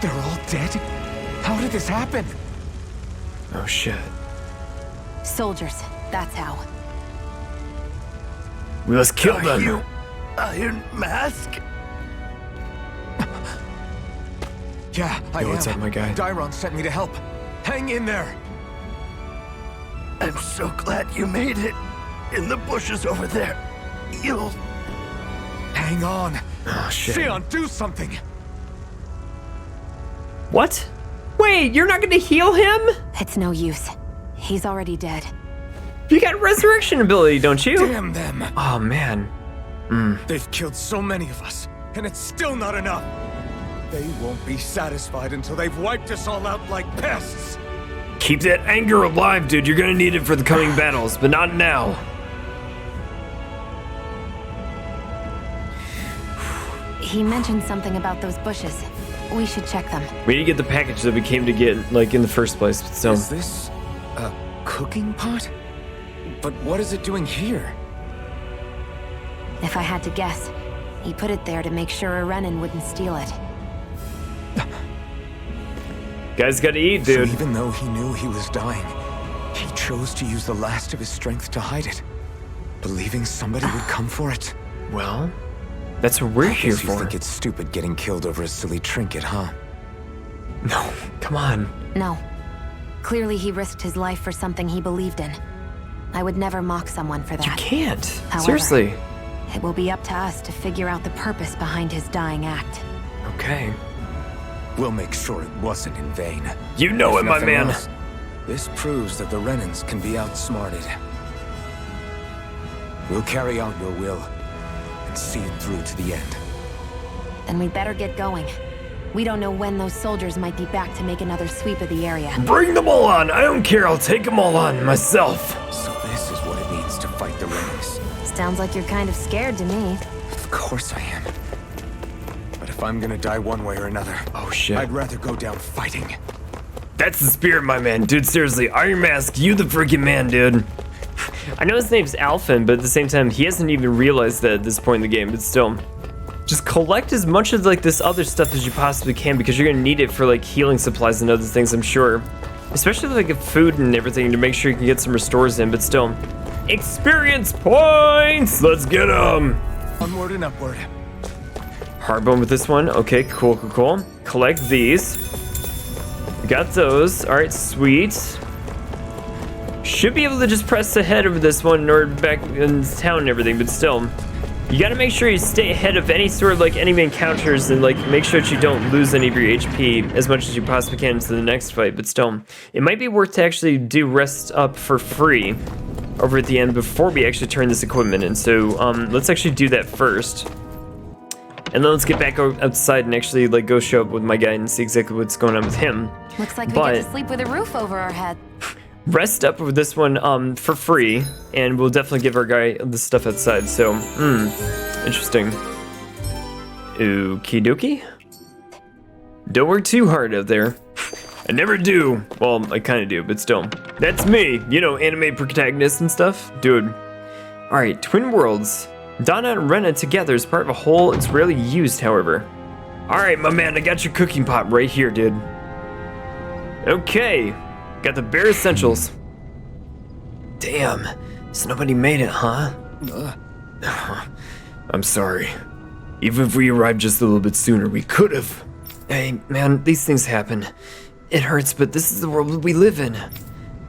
They're all dead? How did this happen? Oh shit. Soldiers, that's how. We must kill them. You Iron Mask? Yeah, I Yo, what's am. up, my guy? Dahnan sent me to help. Hang in there. I'm so glad you made it. In the bushes over there. You'll... Hang on. Oh shit. Shionne, do something. What? Wait, you're not gonna heal him? It's no use. He's already dead. You got resurrection ability, don't you? Damn them. Oh man. They've killed so many of us, and it's still not enough. They won't be satisfied until they've wiped us all out like pests. Keep that anger alive, dude. You're gonna need it for the coming battles, but not now. He mentioned something about those bushes. We should check them. We need to get the package that we came to get, like, in the first place. So, Is this a cooking pot? But what is it doing here? If I had to guess, he put it there to make sure a Renan wouldn't steal it. guys gotta eat, dude. So even though he knew he was dying, he chose to use the last of his strength to hide it, believing somebody would come for it. Well, that's what we're here Guess you for. think it's stupid getting killed over a silly trinket, huh? No, come on. No. Clearly he risked his life for something he believed in. I would never mock someone for that. You can't. However, Seriously. It will be up to us to figure out the purpose behind his dying act. Okay. We'll make sure it wasn't in vain. You know If it, my nothing man. else, this proves that the Renans can be outsmarted. We'll carry out your will and see it through to the end. Then we'd better get going. We don't know when those soldiers might be back to make another sweep of the area. Bring them all on. I don't care. I'll take them all on myself. So this is what it means to fight the Renans. Sounds like you're kind of scared to me. Of course I am. But if I'm gonna die one way or another, Oh shit. I'd rather go down fighting. That's the spirit, my man. Dude, seriously, Iron Mask, you the freaking man, dude. I know his name's Alphen, but at the same time, he hasn't even realized that at this point in the game, but still. Just collect as much of like this other stuff as you possibly can, because you're gonna need it for like healing supplies and other things, I'm sure. Especially like food and everything to make sure you can get some restores in, but still. Experience points! Let's get them! Onward and upward. Hardbone with this one. Okay, cool. Collect these. Got those. All right, sweet. Should be able to just press ahead over this one in order back in town and everything, but still. You gotta make sure you stay ahead of any sort of like enemy encounters and like make sure that you don't lose any of your HP as much as you possibly can into the next fight, but still. It might be worth to actually do rest up for free over at the end before we actually turn this equipment in. So let's actually do that first. And then let's get back outside and actually like go show up with my guy and see exactly what's going on with him. Looks like we get to sleep with a roof over our head. Rest up with this one for free, and we'll definitely give our guy the stuff outside. So, interesting. Okie dokie. Don't work too hard out there. I never do. Well, I kind of do, but still. That's me, you know, anime protagonist and stuff. Dude. Alright, Twin Worlds. Dahna and Rena together is part of a whole. It's rarely used, however. Alright, my man, I got your cooking pot right here, dude. Okay. Got the bare essentials. Damn. So nobody made it, huh? I'm sorry. Even if we arrived just a little bit sooner, we could have. Hey, man, these things happen. It hurts, but this is the world we live in.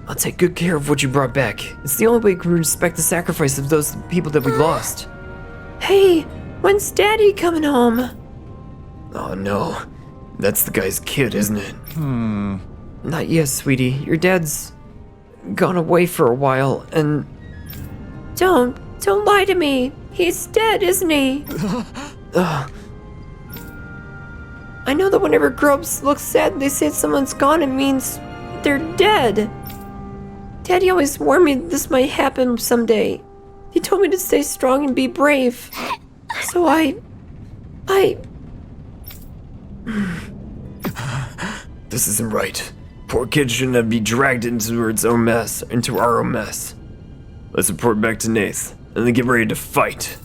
I'll take good care of what you brought back. It's the only way we can respect the sacrifice of those people that we lost. Hey, when's Daddy coming home? Oh no, that's the guy's kid, isn't it? Not yet, sweetie. Your dad's gone away for a while, and... Don't lie to me. He's dead, isn't he? I know that whenever grubs look sad and they say someone's gone, it means they're dead. Daddy always warned me this might happen someday. He told me to stay strong and be brave. So This isn't right. Poor kid shouldn't be dragged into our own mess. Let's report back to Nath, and then get ready to fight.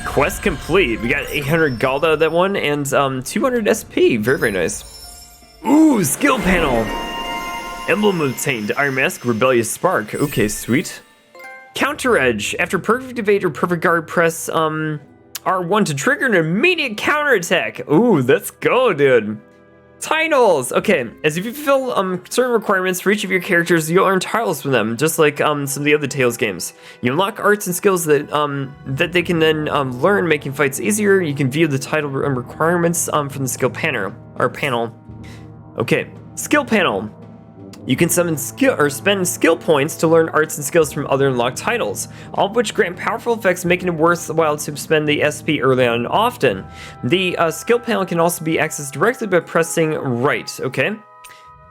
Quest complete. We got 800 gold out of that one, and 200 SP. Very, very nice. Ooh, skill panel. Emblem obtained. Iron Mask, Rebellious Spark. Okay, sweet. Counter Edge. After Perfect Evade or Perfect Guard, press R1 to trigger an immediate counterattack. Ooh, let's go, dude. Titles! Okay, as if you fulfill certain requirements for each of your characters, you'll earn titles from them, just like some of the other Tales games. You unlock arts and skills that that they can then learn, making fights easier. You can view the title requirements from the skill panel. Okay, skill panel. You can summon spend skill points to learn arts and skills from other unlocked titles, all of which grant powerful effects, making it worthwhile to spend the SP early on and often. The skill panel can also be accessed directly by pressing right, okay?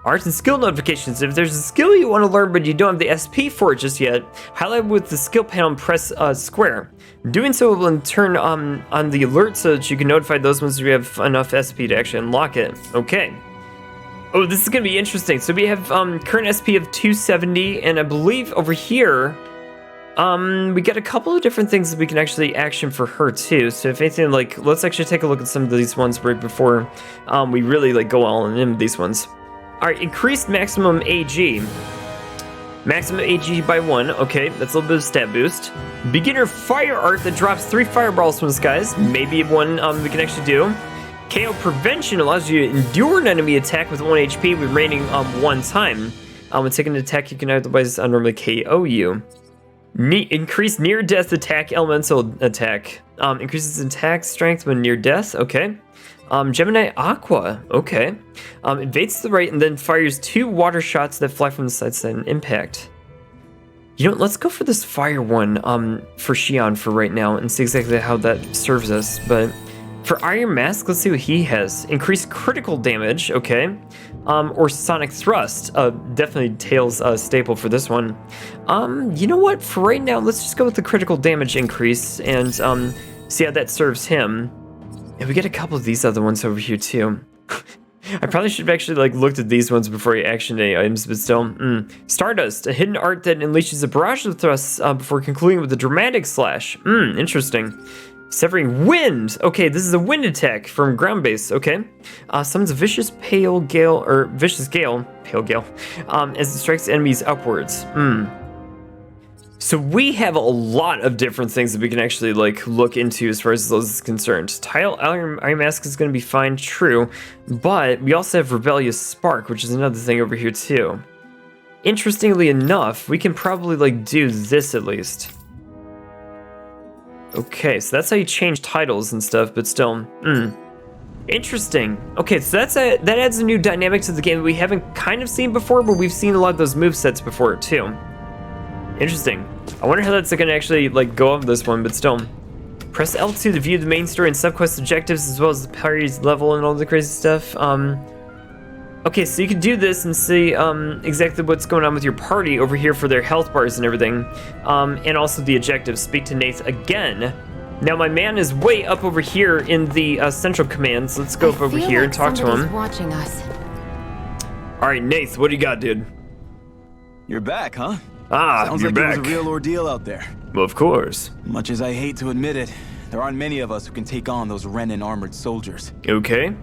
Arts and skill notifications. If there's a skill you want to learn but you don't have the SP for it just yet, highlight with the skill panel and press square. Doing so will in turn on the alert so that you can notify those ones who have enough SP to actually unlock it. Okay. Oh, this is gonna be interesting. So we have current SP of 270, and I believe over here, we got a couple of different things that we can actually action for her too. So if anything, like, let's actually take a look at some of these ones right before we really like go all in with these ones. All right, increased maximum AG. Maximum AG by 1. Okay, that's a little bit of stat boost. Beginner fire art that drops 3 fireballs from the skies. Maybe one we can actually do. KO prevention allows you to endure an enemy attack with 1 HP, remaining 1 time. When taking an attack, you can otherwise normally KO you. Increased near-death attack, elemental attack. Increases attack strength when near death. Okay. Gemini Aqua. Okay. Invades to the right and then fires 2 water shots that fly from the side and impact. You know, let's go for this fire one for Shionne for right now and see exactly how that serves us. But for Iron Mask, let's see what he has. Increased critical damage, okay. Or Sonic Thrust, definitely Tails staple for this one. You know what, for right now, let's just go with the critical damage increase and see how that serves him. And we get a couple of these other ones over here too. I probably should have actually like looked at these ones before I actioned any items, but still. Stardust, a hidden art that unleashes a barrage of thrusts before concluding with a dramatic slash. Interesting. Severing Wind. Okay, this is a wind attack from ground base. Okay. Summons a vicious gale, as it strikes enemies upwards. So we have a lot of different things that we can actually like look into as far as this is concerned. Tile Iron Mask is going to be fine, true, but we also have Rebellious Spark, which is another thing over here too. Interestingly enough, we can probably like do this at least. Okay, so that's how you change titles and stuff, but still, interesting. Okay, so that adds a new dynamic to the game that we haven't kind of seen before, but we've seen a lot of those movesets before too. Interesting. I wonder how that's gonna actually like go over this one, but still. Press L2 to view the main story and subquest objectives as well as the party's level and all the crazy stuff. Okay, so you can do this and see exactly what's going on with your party over here for their health bars and everything. And also the objectives. Speak to Nath again. Now my man is way up over here in the central command, so let's go up over here and talk to him. Watching us. Alright, Nath, what do you got, dude? You're back, huh? Ah, Sounds you're like back. It was a real ordeal out there. Well, of course. Much as I hate to admit it, there aren't many of us who can take on those Renan armored soldiers. Okay.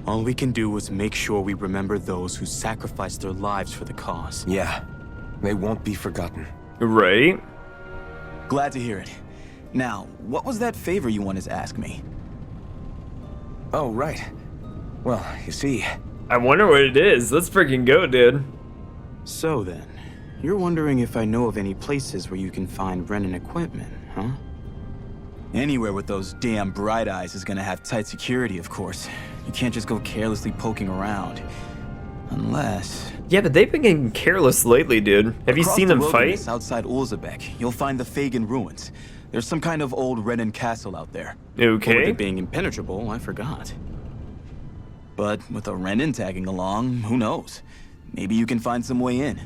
All we can do is make sure we remember those who sacrificed their lives for the cause. Yeah, they won't be forgotten. Right. Glad to hear it. Now, what was that favor you wanted to ask me? Oh, right. Well, you see... I wonder what it is. Let's freaking go, dude. So then, you're wondering if I know of any places where you can find Renan equipment, huh? Anywhere with those damn bright eyes is gonna have tight security, of course. You can't just go carelessly poking around. Unless... Yeah, but they've been getting careless lately, dude. Have you seen them fight? Outside Ulzebek, you'll find the Fangin ruins. There's some kind of old Renan castle out there. Okay. With it being impenetrable, I forgot. But with a Renan tagging along, who knows? Maybe you can find some way in.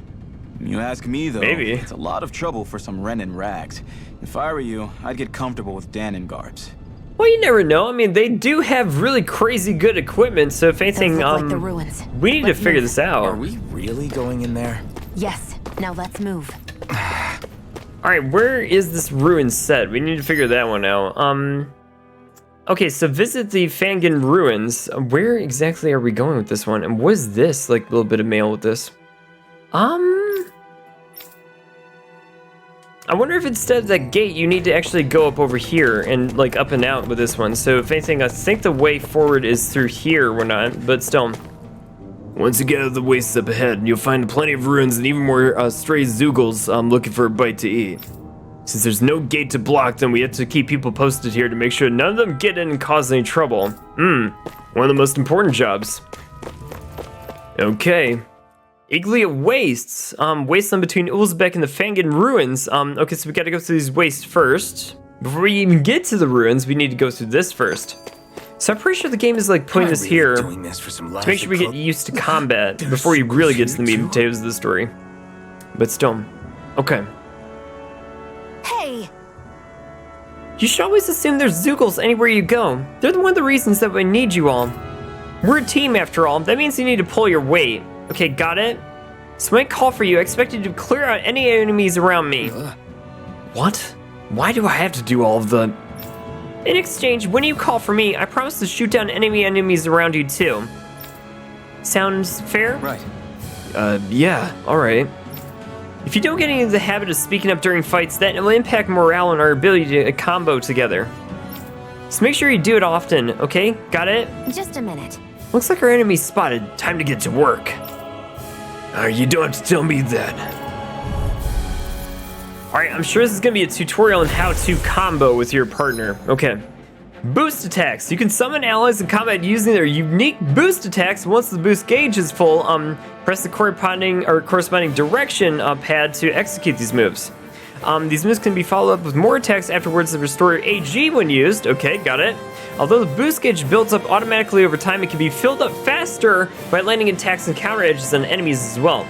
You ask me, though, Maybe. It's a lot of trouble for some Renan rags. If I were you, I'd get comfortable with Dahnan garbs. Well, you never know. I mean, they do have really crazy good equipment, so if anything, Those look like the ruins. we need to figure this out. Are we really going in there? Yes. Now let's move. Alright, where is this ruin set? We need to figure that one out. Okay, so visit the Fangin ruins. Where exactly are we going with this one? And what is this, like, little bit of mail with this? I wonder if instead of that gate, you need to actually go up over here and, like, up and out with this one. So if anything, I think the way forward is through here, we're not, but still. Once you get out of the wastes up ahead, you'll find plenty of ruins and even more stray Zoogles looking for a bite to eat. Since there's no gate to block them, we have to keep people posted here to make sure none of them get in and cause any trouble. One of the most important jobs. Okay. Iglia Wastes. Wasteland between Ulzebek and the Fangin ruins. Okay, so we gotta go through these wastes first. Before we even get to the ruins, we need to go through this first. So I'm pretty sure the game is like putting this here Doing this for some to make sure we get used to combat before you really get to the meat and potatoes of the story. But still, okay. Hey! You should always assume there's Zoogles anywhere you go. They're one of the reasons that we need you all. We're a team after all. That means you need to pull your weight. Okay, got it? So when I call for you, I expect you to clear out any enemies around me. What? Why do I have to do all of the... In exchange, when you call for me, I promise to shoot down enemies around you too. Sounds fair? Right. Yeah, alright. If you don't get into the habit of speaking up during fights, that will impact morale and our ability to combo together. So make sure you do it often, okay? Got it? Just a minute. Looks like our enemy's spotted. Time to get to work. You don't have to tell me that. Alright, I'm sure this is gonna be a tutorial on how to combo with your partner. Okay. Boost attacks. You can summon allies in combat using their unique boost attacks. Once the boost gauge is full, press the corresponding direction pad to execute these moves. These moves can be followed up with more attacks afterwards that restore AG when used. Okay, got it. Although the boost gauge builds up automatically over time, it can be filled up faster by landing attacks and counter edges on enemies as well.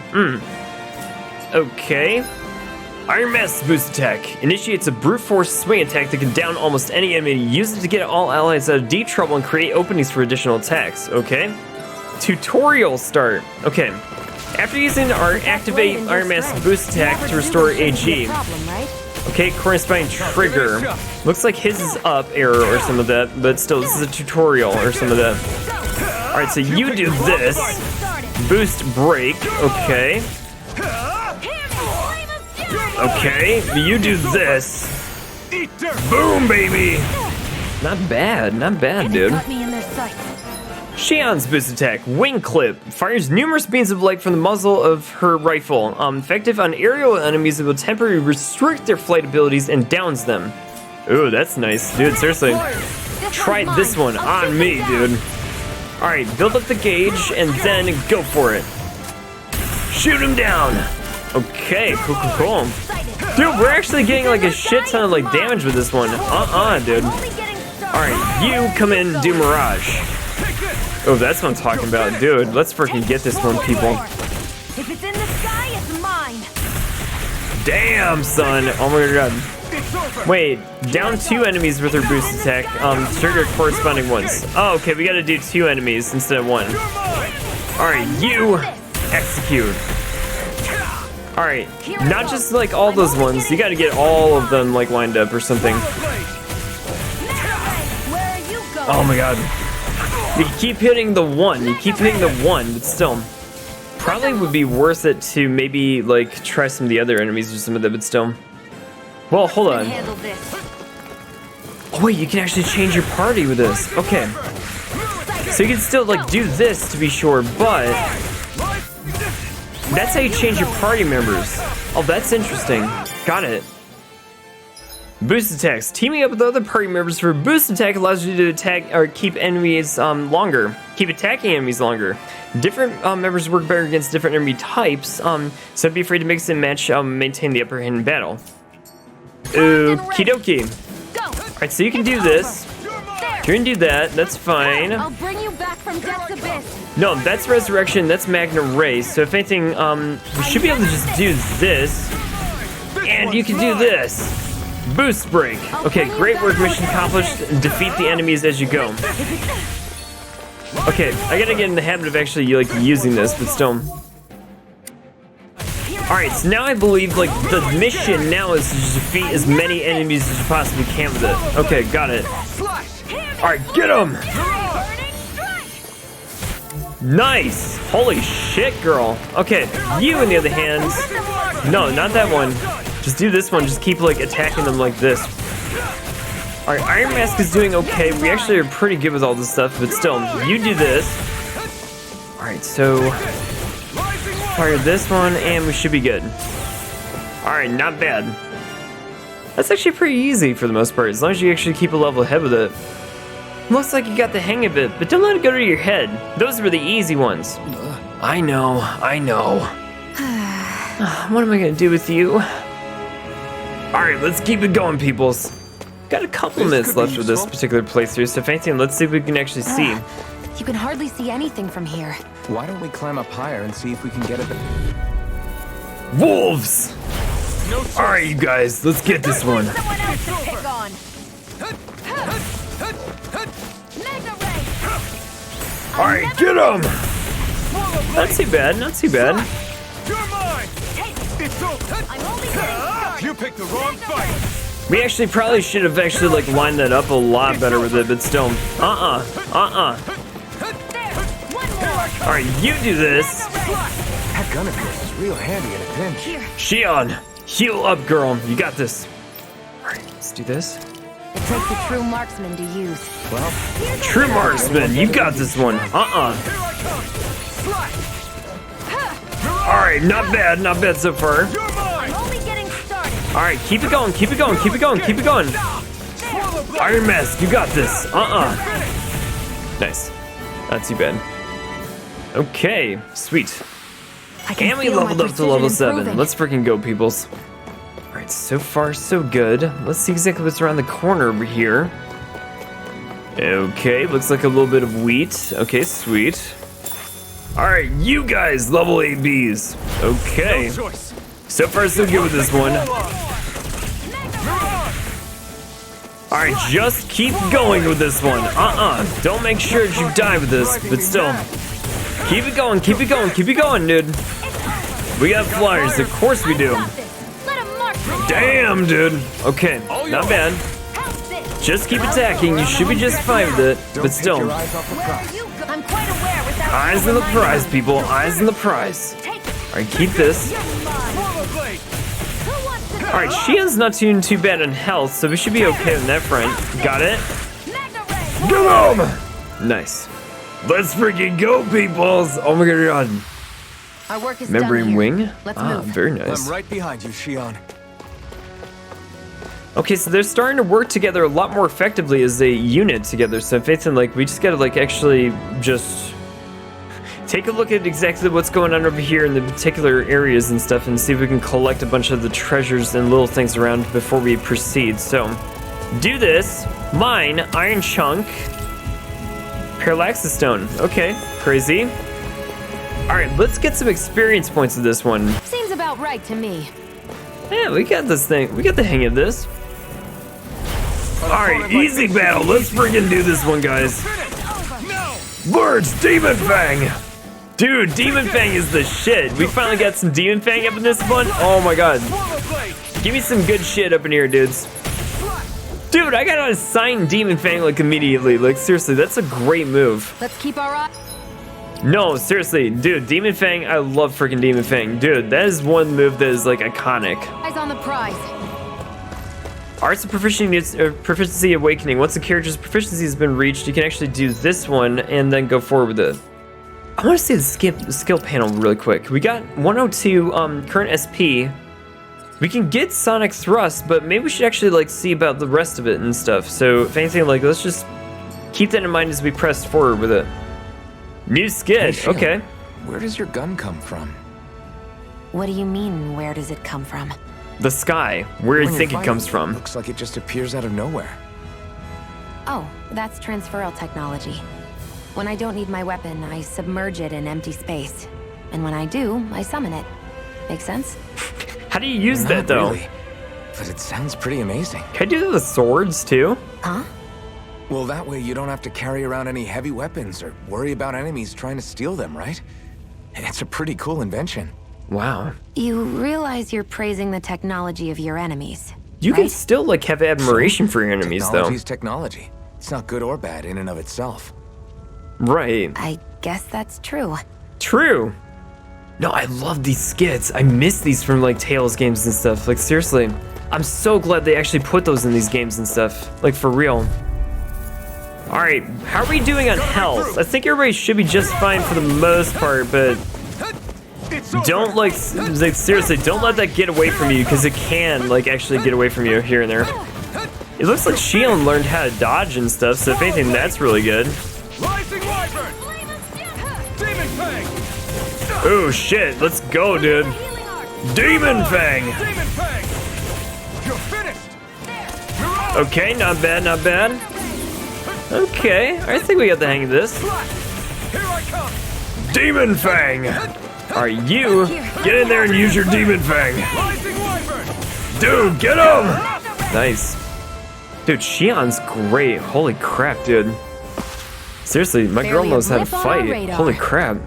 Okay. Iron Mask's boost attack initiates a brute force swing attack that can down almost any enemy. Use it to get all allies out of deep trouble and create openings for additional attacks. Okay. Tutorial start. Okay. After using our activate Iron Mask's boost attack to restore AG. Okay, corresponding trigger. Looks like his is up arrow or some of that, but still, this is a tutorial or some of that. Alright, so you do this. Boost break. Okay. Okay, you do this. Boom, baby. Not bad, dude. Got me in their sights. Shionne's boost attack, Wing Clip, fires numerous beams of light from the muzzle of her rifle. Effective on aerial enemies, it will temporarily restrict their flight abilities and downs them. Ooh, that's nice. Dude, seriously. Try this one on me, dude. Alright, build up the gauge and then go for it. Shoot him down. Okay, cool. Dude, we're actually getting like a shit ton of like damage with this one. Dude. Alright, you come in and do Mirage. Oh, that's what I'm talking about. Dude, let's freaking get this one, people. If it's in the sky, it's mine. Damn, son. Oh my god. Wait, down 2 enemies with her boost attack. Trigger corresponding ones. Oh, okay, we gotta do 2 enemies instead of 1. Alright, you execute. Alright, not just like all those ones, you gotta get all of them like lined up or something. Oh my god. You keep hitting the 1, but still. Probably would be worth it to maybe like try some of the other enemies or some of them, but still. Well, hold on. Oh wait, you can actually change your party with this. Okay. So you can still like do this to be sure, but that's how you change your party members. Oh, that's interesting. Got it. Boost attacks. Teaming up with other party members for a boost attack allows you to attack or keep enemies longer. Keep attacking enemies longer. Different members work better against different enemy types, so don't be afraid to mix and match, maintain the upper hand in battle. Okie dokie. Alright, so you can do this. You're gonna do that, that's fine. I'll bring you back from Death's Abyss. No, that's Resurrection, that's Magna Race. So if anything, we should be able to just do this. And you can do this. Boost break. Okay, great work, mission accomplished. Defeat the enemies as you go. Okay, I gotta get in the habit of actually like using this, but still. Alright, so now I believe like the mission now is to defeat as many enemies as you possibly can with it. Okay, got it. Alright, get him! Nice! Holy shit, girl. Okay, you on the other hand. No, not that one. Just do this one, just keep like attacking them like this. Alright, Iron Mask is doing okay. We actually are pretty good with all this stuff, but still, you do this. Alright, so fire this one and we should be good. Alright, not bad. That's actually pretty easy for the most part, as long as you actually keep a level ahead with it. Looks like you got the hang of it, but don't let it go to your head. Those were the easy ones. I know. What am I gonna do with you? Alright, let's keep it going, peoples. Got a couple minutes left with this particular playthrough, so if anything, let's see if we can actually see. You can hardly see anything from here. Why don't we climb up higher and see if we can get a bit... Wolves! Alright, you guys, let's get this one. Alright, get him! Not too bad, not too bad. You picked the wrong fight. We actually probably should have actually like lined that up a lot better with it, but still. Alright, you do this. That gun of yours is real handy in a pinch. Shionne, heal up, girl. You got this. Alright, let's do this. It takes a true marksman to use. Well, true marksman, you got this one. Alright, not bad so far. Alright, keep it going. Iron Mask, you got this. Nice. Not too bad. Okay, sweet. And we leveled up to level 7. Let's freaking go, peoples. Alright, so far so good. Let's see exactly what's around the corner over here. Okay, looks like a little bit of wheat. Okay, sweet. Alright, you guys, level 8Bs. Okay. So far so good with this one. Alright, just keep going with this one. Don't make sure that you die with this, but still. Keep it going, dude. We got flyers, of course we do. Damn, dude. Okay, not bad. Just keep attacking, you should be just fine with it, but still. Eyes on the prize, people, eyes on the prize. Alright, keep this. Alright, Shionne's not doing too bad on health, so we should be okay on that front. Got it? Get him! Nice. Let's freaking go, peoples! Oh my god. Our work is Membrane done here. wing? Let's Ah, move. very nice. I'm right behind you, Shionne. Okay, so they're starting to work together a lot more effectively as a unit together. So if it's in, like, we just gotta like actually just take a look at exactly what's going on over here in the particular areas and stuff, and see if we can collect a bunch of the treasures and little things around before we proceed. So do this. Mine, iron chunk, parallaxis stone. Okay, crazy. All right, let's get some experience points with this one. Seems about right to me. Yeah, we got this thing. We got the hang of this. Alright, easy battle. Let's friggin' do this one, guys. Lords, Demon Fang! Dude, Demon Fang is the shit. We finally got some Demon Fang up in this one. Oh my god. Give me some good shit up in here, dudes. Dude, I got to assign Demon Fang like immediately. Like, seriously, that's a great move. Let's keep our eye. No, seriously, dude, Demon Fang, I love freaking Demon Fang. Dude, that is one move that is like iconic. Eyes on the prize. Arts of Proficiency Awakening. Once the character's proficiency has been reached, you can actually do this one and then go forward with it. I want to see the skill panel really quick. We got 102 current SP. We can get Sonic Thrust, but maybe we should actually like see about the rest of it and stuff. So if anything, like let's just keep that in mind as we press forward with it. New skid. Hey, Okay. Where does your gun come from? What do you mean, where does it come from? The sky. Where do you When think you're it comes fighting, from? Looks like it just appears out of nowhere. Oh, that's transferal technology. When I don't need my weapon, I submerge it in empty space. And when I do, I summon it. Make sense? How do you use Not that though? really, but it sounds pretty amazing. Can I do that with swords too? Huh? Well, that way you don't have to carry around any heavy weapons or worry about enemies trying to steal them, right? It's a pretty cool invention. Wow. You realize you're praising the technology of your enemies, You can right? still like have admiration for your enemies though. Technology's technology. It's not good or bad in and of itself. Right. I guess that's true. True. No, I love these skits. I miss these from like Tales games and stuff. Like seriously, I'm so glad they actually put those in these games and stuff. Like for real. All right, how are we doing on health? I think everybody should be just fine for the most part, but don't like seriously, don't let that get away from you because it can like actually get away from you here and there. It looks like Shionne learned how to dodge and stuff, so if anything, that's really good. Oh shit, let's go, dude. Demon Fang! Okay, not bad, not bad. Okay, I think we got the hang of this. Demon Fang! Alright, you, get in there and use your Demon Fang. Dude, get him! Nice. Dude, Shionne's great. Holy crap, dude. Seriously, my girl Barely a knows how to blip on our fight. radar. Holy crap.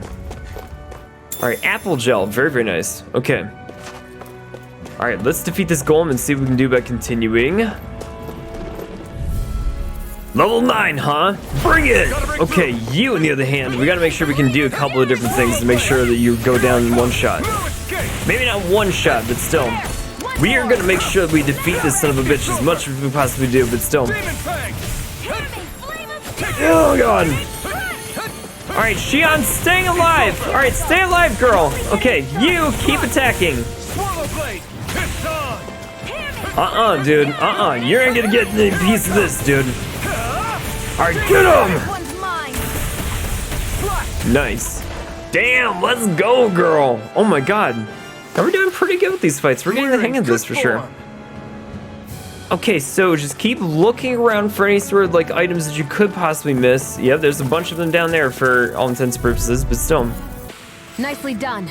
Alright, apple gel. Very, very nice. Okay. Alright, let's defeat this golem and see what we can do by continuing. Level 9, huh? Bring it! Okay, you on the other hand, we gotta make sure we can do a couple of different things to make sure that you go down in one shot. Maybe not one shot, but still. We are gonna make sure that we defeat this son of a bitch as much as we possibly do, but still. Oh god! Alright, Shionne, staying alive! Alright, stay alive, girl! Okay, you keep attacking! Dude. You ain't gonna get any piece of this, dude. Alright, get him! Nice. Damn, let's go, girl! Oh my god. Now we're doing pretty good with these fights. We're getting the hang of this for sure. Okay, so just keep looking around for any sort of like items that you could possibly miss. Yeah, there's a bunch of them down there for all intents and purposes, but still. Nicely done.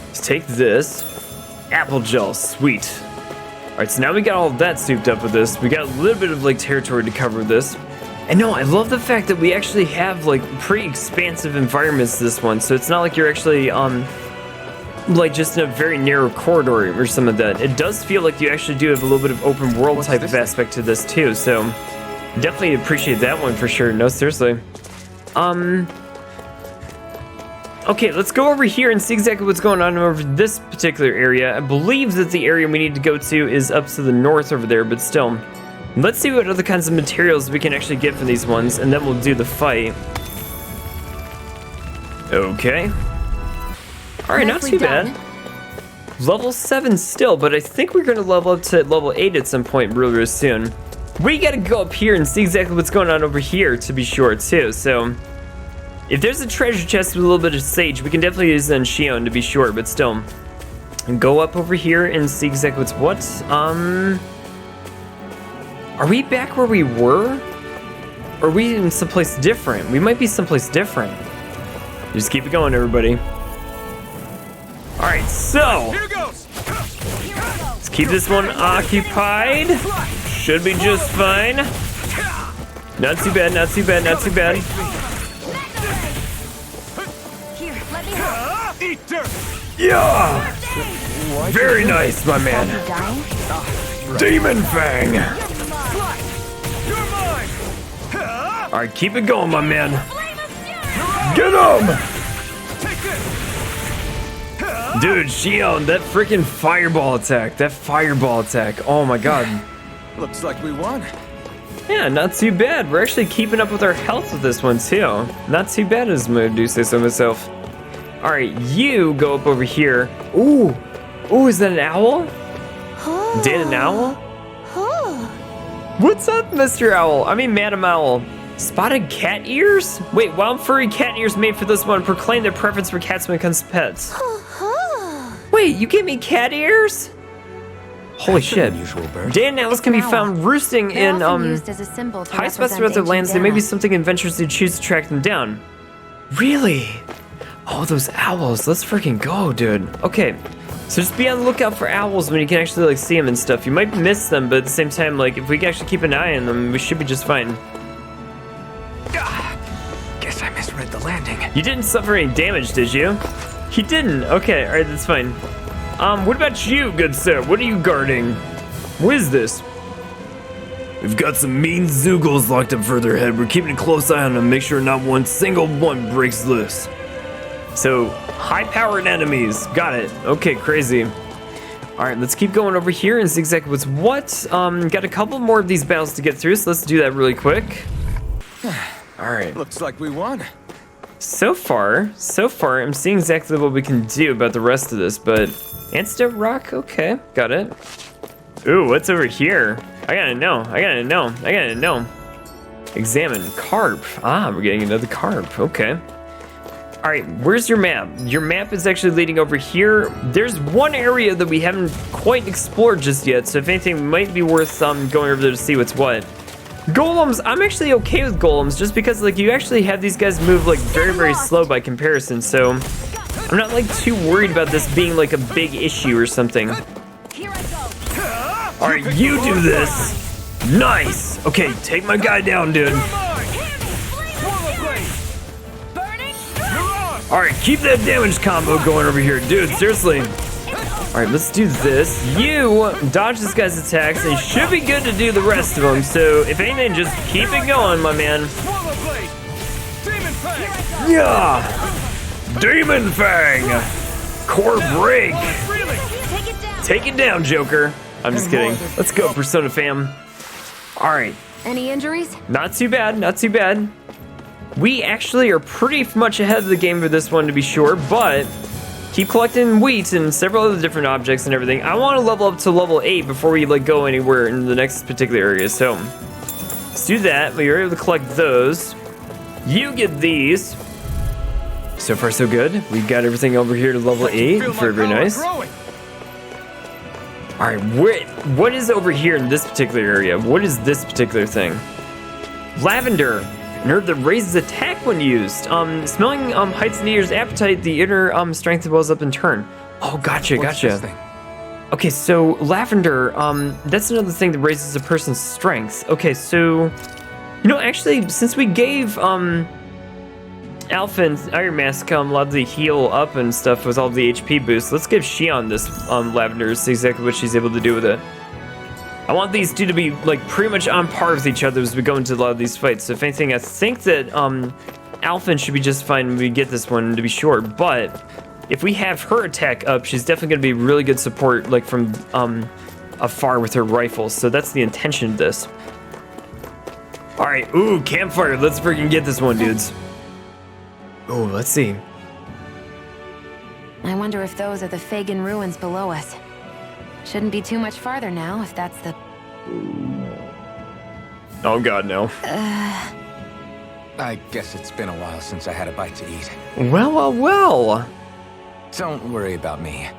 Let's take this. Apple gel, sweet. Alright, so now we got all of that souped up with this. We got a little bit of like territory to cover with this. And no, I love the fact that we actually have like pretty expansive environments this one. So it's not like you're actually like just in a very narrow corridor or something like that. It does feel like you actually do have a little bit of open world type of aspect to this too. So definitely appreciate that one for sure. No, seriously. Okay, let's go over here and see exactly what's going on over this particular area. I believe that the area we need to go to is up to the north over there, but still. Let's see what other kinds of materials we can actually get from these ones, and then we'll do the fight. Okay. Alright, not too bad. Level 7 still, but I think we're going to level up to level 8 at some point real soon. We gotta go up here and see exactly what's going on over here, to be sure, too. So, if there's a treasure chest with a little bit of sage, we can definitely use the Shionne to be sure, but still. And go up over here and see exactly what's what. Are we back where we were? Or are we in someplace different? We might be someplace different. Just keep it going, everybody. Alright, so. Let's keep this one occupied. Should be just fine. Not too bad, not too bad, not too bad. Here, let me help. Yeah! Very nice, my man. Demon Fang! Alright, keep it going, my man. Get him! Dude, Shionne, that freaking fireball attack. That fireball attack. Oh my god. Looks like we won. Yeah, not too bad. We're actually keeping up with our health with this one, too. Not too bad, as I do say so myself. Alright, you go up over here. Ooh. Ooh, is that an owl? Did an owl? What's up, Mr. Owl? I mean, Madam Owl. Spotted cat ears? Wait, wild furry cat ears made for this one proclaim their preference for cats when it comes to pets. Wait, you gave me cat ears? Holy shit. Dan owls can be found roosting in high spots throughout their lands. There may be something adventurous to choose to track them down. Really? Oh, those owls. Let's freaking go, dude. Okay. So just be on the lookout for owls when you can actually like see them and stuff. You might miss them, but at the same time, like if we can actually keep an eye on them, we should be just fine. Guess I misread the landing. You didn't suffer any damage, did you? You didn't. Okay, all right, that's fine. What about you, good sir? What are you guarding? What is this? We've got some mean Zoogles locked up further ahead. We're keeping a close eye on them, make sure not one single one breaks loose. So, high-powered enemies. Got it. Okay, crazy. All right, let's keep going over here and see exactly what's what. Got a couple more of these battles to get through, so let's do that really quick. All right. Looks like we won. So far, I'm seeing exactly what we can do about the rest of this, but Antidote Rock, okay, got it. Ooh, what's over here? I gotta know. Examine, carp. Ah, we're getting another carp, okay. All right, where's your map? Your map is actually leading over here. There's one area that we haven't quite explored just yet, so if anything, it might be worth going over there to see what's what. Golems, I'm actually okay with golems just because like you actually have these guys move like very, very slow by comparison, so I'm not like too worried about this being like a big issue or something. All right, you do this. Nice. Okay, take my guy down, dude. All right, keep that damage combo going over here, dude, seriously. All right, let's do this. You dodge this guy's attacks, and you should be good to do the rest of them. So, if anything, just keep it going, my man. Yeah! Demon Fang! Core break! Take it down, Joker. I'm just kidding. Let's go, Persona fam. All right. Any injuries? Not too bad, not too bad. We actually are pretty much ahead of the game for this one, to be sure, but keep collecting wheat and several other different objects and everything. I want to level up to level 8 before we like go anywhere in the next particular area. So let's do that. We were able to collect those. You get these. So far, so good. We got everything over here to level 8. Very, very nice. All right, what is over here in this particular area? What is this particular thing? Lavender. An herb that raises attack when used. Smelling heights an eater's appetite, the inner strength wells up in turn. Oh, gotcha. Okay, so lavender, that's another thing that raises a person's strength. Okay, so, you know, actually, since we gave Alpha and Iron Mask a lot of the heal up and stuff with all the HP boosts, let's give Shionne this lavender to see exactly what she's able to do with it. I want these two to be like pretty much on par with each other as we go into a lot of these fights. So if anything, I think that Alphen should be just fine when we get this one, to be sure, but if we have her attack up, she's definitely going to be really good support, like from afar with her rifles, so that's the intention of this. Alright, ooh, campfire, let's freaking get this one, dudes. Oh, let's see. I wonder if those are the Fangin ruins below us. Shouldn't be too much farther now, if that's the... Oh god, no. I guess it's been a while since I had a bite to eat. Well. Don't worry about me.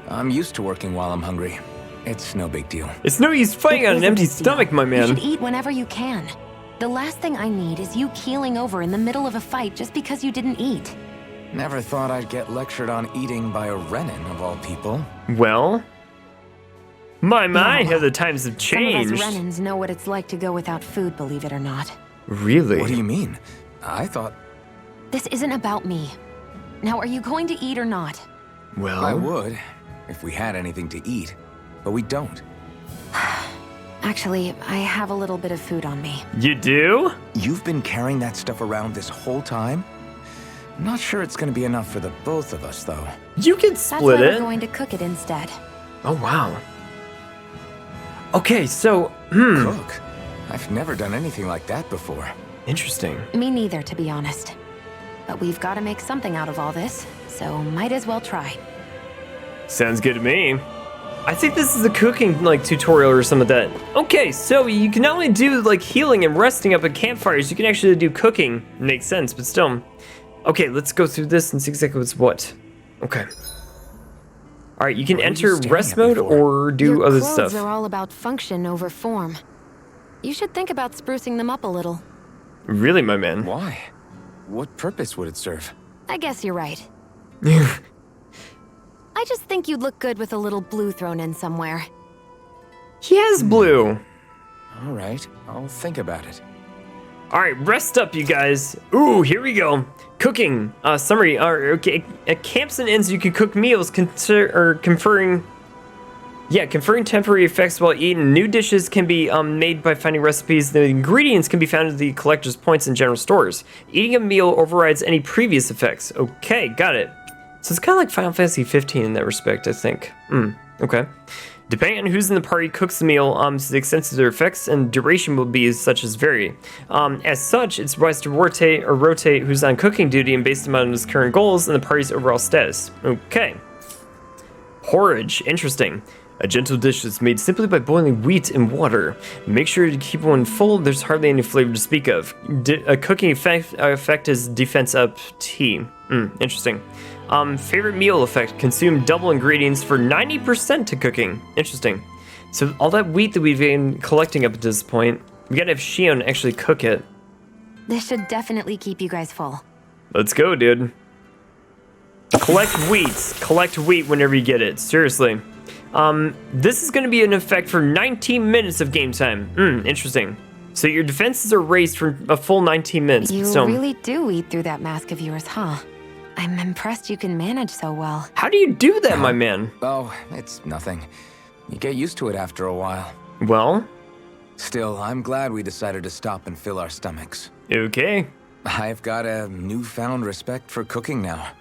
I'm used to working while I'm hungry. It's no big deal. It's no use fighting on an empty stomach, my man. You should eat whenever you can. The last thing I need is you keeling over in the middle of a fight just because you didn't eat. Never thought I'd get lectured on eating by a Renan, of all people. Well, my how the times have changed. Some of us Renans know what it's like to go without food, believe it or not. Really? What do you mean? I thought... This isn't about me. Now, are you going to eat or not? Well... I would, if we had anything to eat, but we don't. Actually, I have a little bit of food on me. You do? You've been carrying that stuff around this whole time? Not sure it's gonna be enough for the both of us, though. You can split That's why it. we're going to cook it instead. Oh, wow. Okay, so... Cook? I've never done anything like that before. Interesting. Me neither, to be honest. But we've got to make something out of all this, so might as well try. Sounds good to me. I think this is a cooking, like, tutorial or some of that. Okay, so you can not only do, like, healing and resting up at campfires, you can actually do cooking. Makes sense, but still. Okay, let's go through this and see exactly what's what. Okay. All right, you can enter rest mode or do other stuff. Your clothes are all about function over form. You should think about sprucing them up a little. Really, my man? Why? What purpose would it serve? I guess you're right. I just think you'd look good with a little blue thrown in somewhere. He has blue. All right, I'll think about it. All right, rest up, you guys. Ooh, here we go. Cooking. Summary. Okay, at camps and inns, you can cook meals conferring temporary effects while eating. New dishes can be made by finding recipes. The ingredients can be found at the collector's points in general stores. Eating a meal overrides any previous effects. Okay, got it. So it's kind of like Final Fantasy 15 in that respect, I think. Okay. Depending on who's in the party cooks the meal, so the extent of their effects and duration will be such as vary. As such, it's wise to rotate who's on cooking duty and base them on his current goals and the party's overall status. Okay. Porridge, interesting. A gentle dish that's made simply by boiling wheat in water. Make sure to keep one full, there's hardly any flavor to speak of. A cooking effect is defense up T. Interesting. Favorite meal effect, consume double ingredients for 90% to cooking. Interesting. So all that wheat that we've been collecting up to this point, we gotta have Shionne actually cook it. This should definitely keep you guys full. Let's go, dude. Collect wheat whenever you get it, seriously. This is gonna be an effect for 19 minutes of game time. Interesting. So your defenses are raised for a full 19 minutes. You really do eat through that mask of yours, huh? I'm impressed you can manage so well. How do you do that, my man? Oh, it's nothing. You get used to it after a while. Well? Still, I'm glad we decided to stop and fill our stomachs. Okay. I've got a newfound respect for cooking now.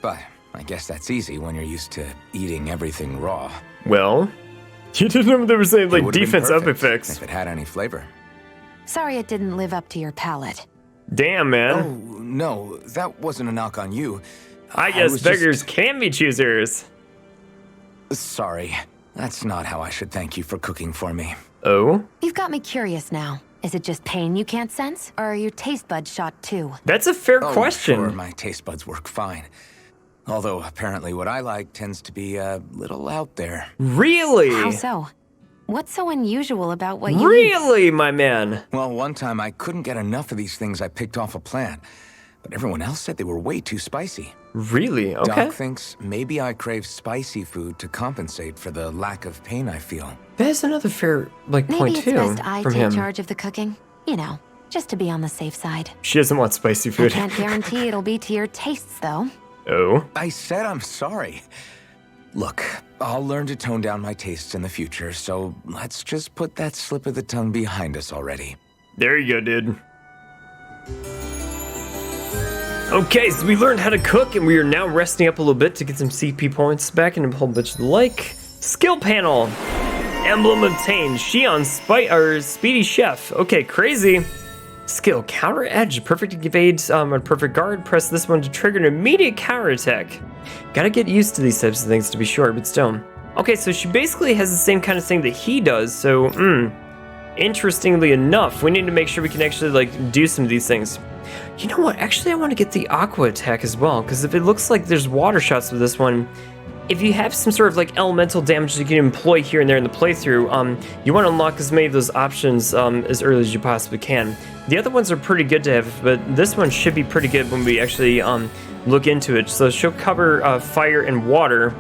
But I guess that's easy when you're used to eating everything raw. Well? You didn't know they were saying, like, defense up effects. If it had any flavor. Sorry it didn't live up to your palate. Damn, man. Oh, no, that wasn't a knock on you. I guess beggars can be choosers. Sorry, that's not how I should thank you for cooking for me. Oh? You've got me curious now. Is it just pain you can't sense, or are your taste buds shot too? That's a fair question. Sure, my taste buds work fine. Although apparently what I like tends to be a little out there. Really? How so? What's so unusual about what you eat? Really, my man? Well, one time I couldn't get enough of these things I picked off a plant, but everyone else said they were way too spicy. Really? Okay. Doc thinks maybe I crave spicy food to compensate for the lack of pain I feel. That's another fair, point, too, Maybe it's best I from take him. charge of the cooking. You know, just to be on the safe side. She doesn't want spicy food. I can't guarantee it'll be to your tastes, though. Oh? I said I'm sorry. Look, I'll learn to tone down my tastes in the future, so let's just put that slip of the tongue behind us already. There you go, dude. Okay, so we learned how to cook, and we are now resting up a little bit to get some CP points back and a whole bunch of the like. Skill panel. Emblem obtained. Shionne, Speedy Chef. Okay, crazy. Skill, counter edge. Perfect evade on perfect guard. Press this one to trigger an immediate counter attack. Gotta get used to these types of things to be sure, but still. Okay, so she basically has the same kind of thing that he does, so, interestingly enough, we need to make sure we can actually, like, do some of these things. You know what? Actually, I want to get the aqua attack as well, because if it looks like there's water shots with this one, if you have some sort of like elemental damage you can employ here and there in the playthrough, you want to unlock as many of those options as early as you possibly can. The other ones are pretty good to have, but this one should be pretty good when we actually look into it. So she'll cover fire and water,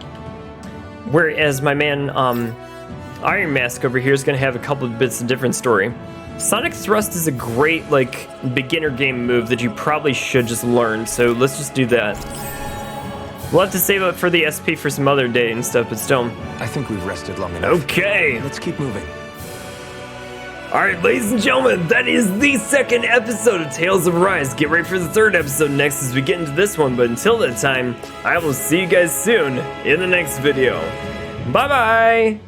whereas my man Iron Mask over here is going to have a couple of bits of different story. Sonic Thrust is a great, like, beginner game move that you probably should just learn, so let's just do that. We'll have to save up for the SP for some other day and stuff, but still. I think we've rested long enough. Okay! Let's keep moving. Alright, ladies and gentlemen, that is the second episode of Tales of Rise. Get ready for the third episode next as we get into this one, but until that time, I will see you guys soon in the next video. Bye-bye!